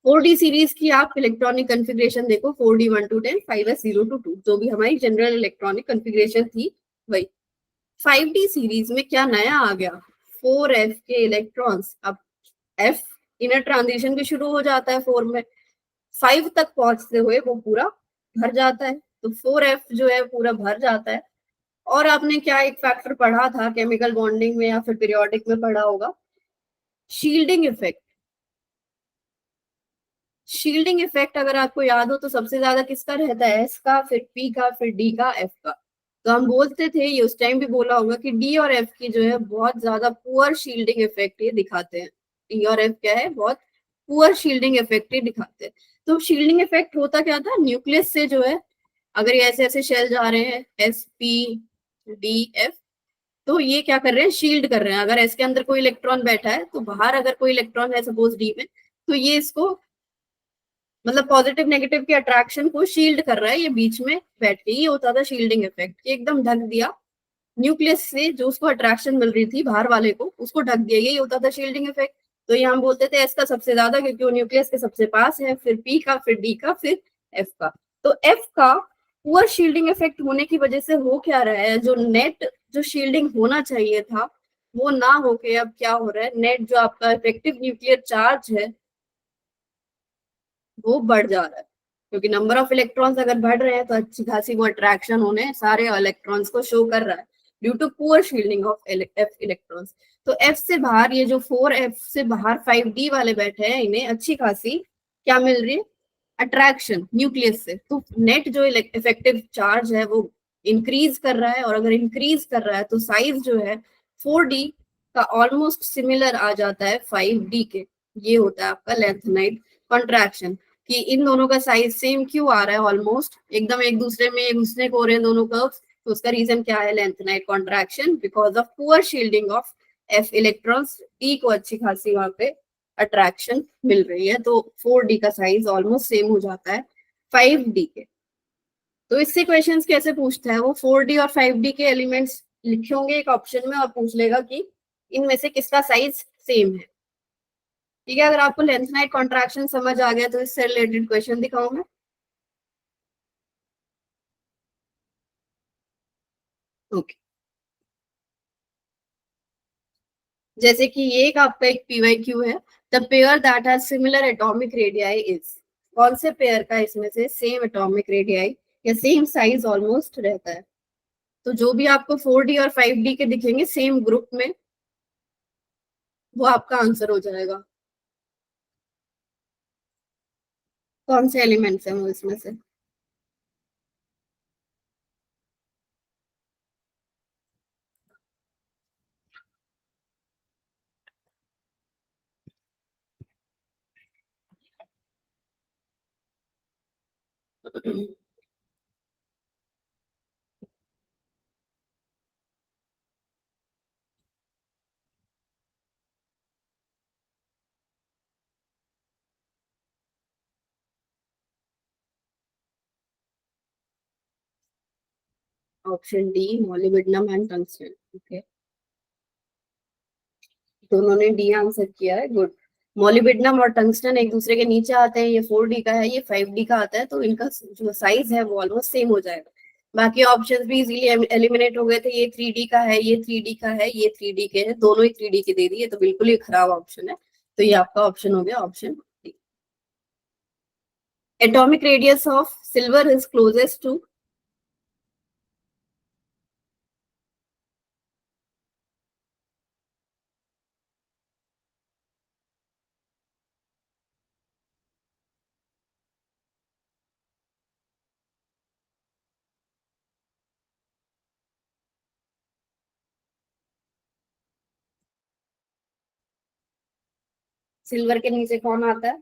4D सीरीज की आप इलेक्ट्रॉनिक कॉन्फ़िगरेशन देखो, 4D 1 to 10, 5s 0 to 2, जो भी हमारी जनरल इलेक्ट्रॉनिक कॉन्फ़िगरेशन थी वही। 5D सीरीज में क्या नया आ गया, 4f के इलेक्ट्रॉन्स। अब f इनर ट्रांजिशन भी शुरू हो जाता है 4 में, 5 तक पहुंचते हुए वो पूरा भर जाता है, तो 4f जो है पूरा भर जाता है। और आपने क्या एक फैक्टर पढ़ा था केमिकल बॉन्डिंग में या फिर पीरियोडिक में पढ़ा होगा, शील्डिंग इफेक्ट। शील्डिंग इफेक्ट अगर आपको याद हो तो सबसे ज्यादा किसका रहता है, एस का, फिर पी का, फिर डी का, एफ का। तो हम बोलते थे, ये उस टाइम भी बोला होगा कि डी और एफ की जो है बहुत ज्यादा पुअर शील्डिंग इफेक्ट ये दिखाते हैं। डी और एफ क्या है, बहुत पुअर शील्डिंग इफेक्ट ये दिखाते हैं। तो शील्डिंग इफेक्ट होता क्या था, न्यूक्लियस से जो है अगर ये ऐसे ऐसे शेल जा रहे हैं एस पी डी एफ, तो ये क्या कर रहे हैं, शील्ड कर रहे हैं। अगर एस के अंदर कोई इलेक्ट्रॉन बैठा है तो बाहर अगर कोई इलेक्ट्रॉन है सपोज डी में, तो ये इसको मतलब पॉजिटिव नेगेटिव की अट्रैक्शन को शील्ड कर रहा है, ये बीच में बैठ के। ये होता था शील्डिंग इफेक्ट, एकदम ढक दिया न्यूक्लियस से जो उसको अट्रैक्शन मिल रही थी बाहर वाले को, उसको ढक दिया, यही होता था शील्डिंग इफेक्ट। तो ये हम बोलते थे एस का सबसे ज्यादा, क्योंकि वो न्यूक्लियस के सबसे पास है, फिर पी का, फिर डी का, फिर एफ का। तो एफ का पुअर शील्डिंग इफेक्ट होने की वजह से हो क्या रहा है, जो नेट जो शील्डिंग होना चाहिए था वो ना होके अब क्या हो रहा है, नेट जो आपका इफेक्टिव न्यूक्लियर चार्ज है वो बढ़ जा रहा है। क्योंकि नंबर ऑफ इलेक्ट्रॉन्स अगर बढ़ रहे हैं तो अच्छी खासी वो अट्रैक्शन होने सारे इलेक्ट्रॉन्स को शो कर रहा है, due to poor shielding of f electrons. तो एफ से बाहर ये जो 4f से बाहर 5D वाले बैठे हैं, इन्हें अच्छी खासी क्या मिल रही है, अट्रैक्शन न्यूक्लियस से। तो नेट जो इफेक्टिव चार्ज है वो इंक्रीज कर रहा है, और अगर इंक्रीज कर रहा है तो साइज जो है 4D का ऑलमोस्ट सिमिलर आ जाता है 5D के। ये होता है आपका लेंथेनाइट कॉन्ट्रैक्शन। कि इन दोनों का साइज सेम क्यों आ रहा है, ऑलमोस्ट एकदम एक दूसरे में घुसने को हो रहे हैं दोनों कर्व्स, तो उसका रीजन क्या है, lanthanide contraction, because of poor shielding of f electrons. D को अच्छी खासी वहां पे अट्रैक्शन मिल रही है, तो 4D का साइज ऑलमोस्ट सेम हो जाता है 5D के। तो इससे क्वेश्चंस कैसे पूछता है वो, 4D और 5D के एलिमेंट्स लिखे होंगे एक ऑप्शन में और पूछ लेगा कि इनमें से किसका साइज सेम है। ठीक है, अगर आपको लेंथ नाइट कॉन्ट्रैक्शन समझ आ गया तो इससे रिलेटेड क्वेश्चन दिखाऊं मैं। ओके, जैसे कि ये एक आपका एक पीवाईक्यू है, the pair that has similar atomic radii is. कौन से पेयर का इसमें से सेम एटॉमिक रेडियाई या सेम साइज ऑलमोस्ट रहता है? तो जो भी आपको 4D और 5D के दिखेंगे सेम ग्रुप में, वो आपका आंसर हो जाएगा। कौन से एलिमेंट्स हैं वो इसमें से? Option D, molybdenum and tungsten. Okay, दोनों ने डी आंसर किया है, गुड। मॉलिब्डेनम और टंगस्टन एक दूसरे के नीचे आते हैं, ये 4D का है, ये 5D का आता है, तो इनका जो साइज है वो ऑलमोस्ट सेम हो जाएगा। बाकी ऑप्शंस भी इजीली एलिमिनेट हो गए थे, ये 3D का है, ये 3D का है, ये 3D के हैं, दोनों ही 3D के दे दिए, तो बिल्कुल ही खराब ऑप्शन है। तो ये आपका ऑप्शन हो गया, option D. Atomic radius of silver is closest to. Silver के नीचे कौन आता है?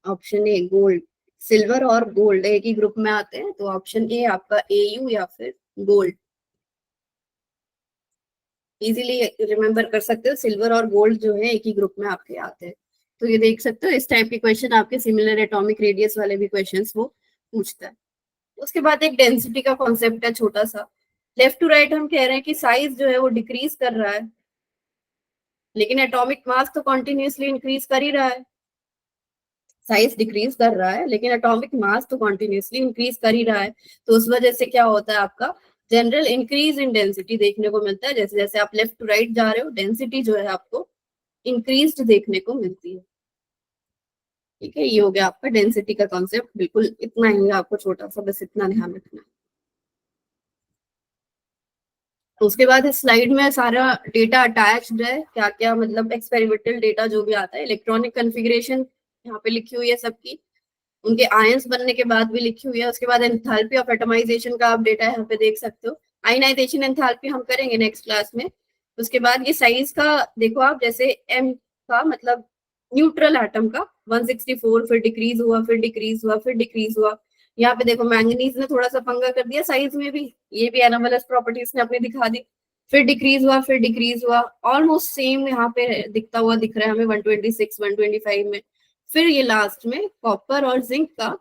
Option A gold. सिल्वर और गोल्ड एक ही ग्रुप में आते हैं, तो ऑप्शन ए आपका एयू या फिर गोल्ड। इजीली रिमेम्बर कर सकते हो, सिल्वर और गोल्ड जो है एक ही ग्रुप में आपके आते हैं। तो ये देख सकते हो, इस टाइप के क्वेश्चन आपके सिमिलर एटॉमिक रेडियस वाले भी क्वेश्चंस वो पूछता है। उसके बाद एक डेंसिटी का कॉन्सेप्ट है छोटा सा। लेफ्ट टू राइट हम कह रहे हैं कि साइज जो है वो डिक्रीज कर रहा है, लेकिन एटॉमिक मास तो कॉन्टिन्यूसली इंक्रीज कर ही रहा है। साइज डिक्रीज कर रहा है लेकिन एटॉमिक मास तो कॉन्टिन्यूसली इंक्रीज कर ही रहा है। तो उस वजह से क्या होता है, आपका जनरल इंक्रीज इन डेंसिटी देखने को मिलता है। जैसे जैसे आप लेफ्ट टू राइट जा रहे हो, डेंसिटी जो है आपको इंक्रीज देखने को मिलती है। ठीक है, ये हो गया आपका डेंसिटी का कॉन्सेप्ट। बिल्कुल इतना ही है आपको, छोटा सा बस इतना ध्यान रखना है। तो उसके बाद इस स्लाइड में सारा डेटा अटैच्ड है, क्या क्या मतलब एक्सपेरिमेंटल डेटा जो भी आता है, इलेक्ट्रॉनिक कॉन्फ़िगरेशन यहाँ पे लिखी हुई है सबकी, उनके आयंस बनने के बाद भी लिखी हुई है। उसके बाद एंथैल्पी ऑफ एटमाइजेशन का आप डेटा यहाँ पे देख सकते हो। आयनाइजेशन एंथैल्पी हम करेंगे नेक्स्ट क्लास में। उसके बाद ये साइज का देखो आप, जैसे एम का मतलब न्यूट्रल एटम का 164, फिर डिक्रीज हुआ, फिर डिक्रीज हुआ, फिर डिक्रीज हुआ। यहाँ पे देखो मैंगनीज ने थोड़ा सा पंगा कर दिया साइज में भी, ये भी एनोमलस प्रॉपर्टीज ने अपनी दिखा दी। फिर डिक्रीज हुआ, फिर डिक्रीज हुआ, ऑलमोस्ट सेम यहाँ पे दिखता हुआ दिख रहा है हमें 126 125 में। फिर ये लास्ट में कॉपर और जिंक का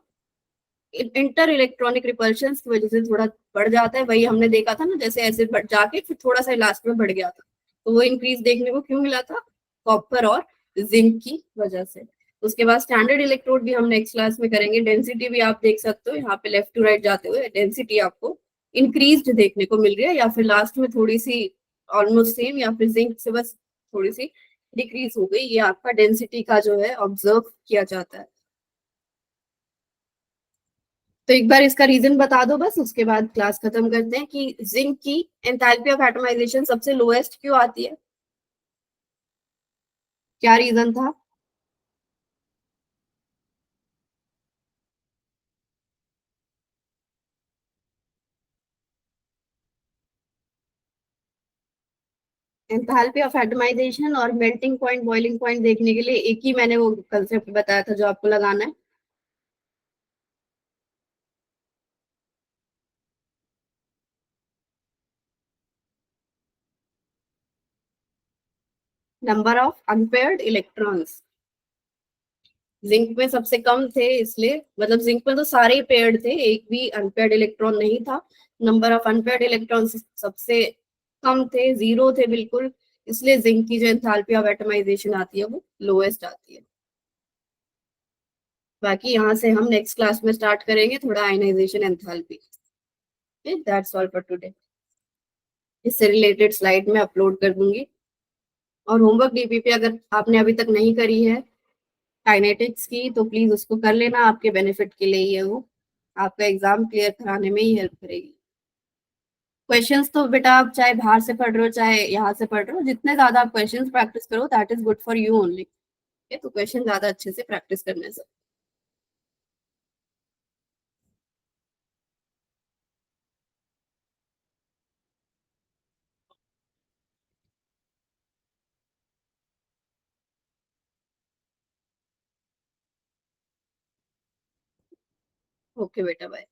इंटर इलेक्ट्रॉनिक रिपल्शन की वजह से थोड़ा बढ़ जाता है। वही हमने देखा था ना, जैसे ऐसे बढ़ जाके फिर थोड़ा सा लास्ट में बढ़ गया था। तो वो इंक्रीज देखने को क्यों मिला था? कॉपर और जिंक की वजह से। उसके बाद स्टैंडर्ड इलेक्ट्रोड भी हम नेक्स्ट क्लास में करेंगे। डेंसिटी भी आप देख सकते हो, यहाँ पे लेफ्ट टू राइट जाते हुए डेंसिटी आपको इंक्रीज देखने को मिल रही है, या फिर लास्ट में थोड़ी सी ऑलमोस्ट सेम, या फिर जिंक से बस थोड़ी सी डिक्रीज हो गई। ये आपका डेंसिटी का जो है ऑब्जर्व किया जाता है। तो एक बार इसका रीजन बता दो बस, उसके बाद क्लास खत्म करते हैं कि जिंक की एंथैल्पी ऑफ एटमाइजेशन सबसे लोएस्ट क्यों आती है, क्या रीजन था? एंथैल्पी ऑफ एटमाइजेशन और मेल्टिंग पॉइंट बॉइलिंग पॉइंट देखने के लिए एक ही मैंने वो कंसेप्ट बताया था जो आपको लगाना है। Number of unpaired electrons. Zinc में सबसे कम थे, इसलिए मतलब जिंक में तो सारे ही पेयर्ड थे, एक भी अनपेयर्ड इलेक्ट्रॉन नहीं था। नंबर ऑफ अनपेयर्ड इलेक्ट्रॉन सबसे कम थे, जीरो थे बिल्कुल। इसलिए जिंक की जो एंथैल्पी ऑफ एटमाइजेशन आती है वो लोएस्ट आती है। बाकी यहाँ से हम नेक्स्ट क्लास में स्टार्ट करेंगे थोड़ा ionisation enthalpy. That's all for today. इससे रिलेटेड स्लाइड में अपलोड कर दूंगी। और होमवर्क डीपीपी अगर आपने अभी तक नहीं करी है काइनेटिक्स की, तो प्लीज उसको कर लेना, आपके बेनिफिट के लिए ही है वो। आपका एग्जाम क्लियर कराने में ही हेल्प करेगी। क्वेश्चंस तो बेटा आप चाहे बाहर से पढ़ रहे हो चाहे यहाँ से पढ़ रहे हो, जितने ज्यादा आप क्वेश्चंस प्रैक्टिस करो that is good for you only. तो क्वेश्चन ज्यादा अच्छे से प्रैक्टिस करने से। ओके बेटा, बाय।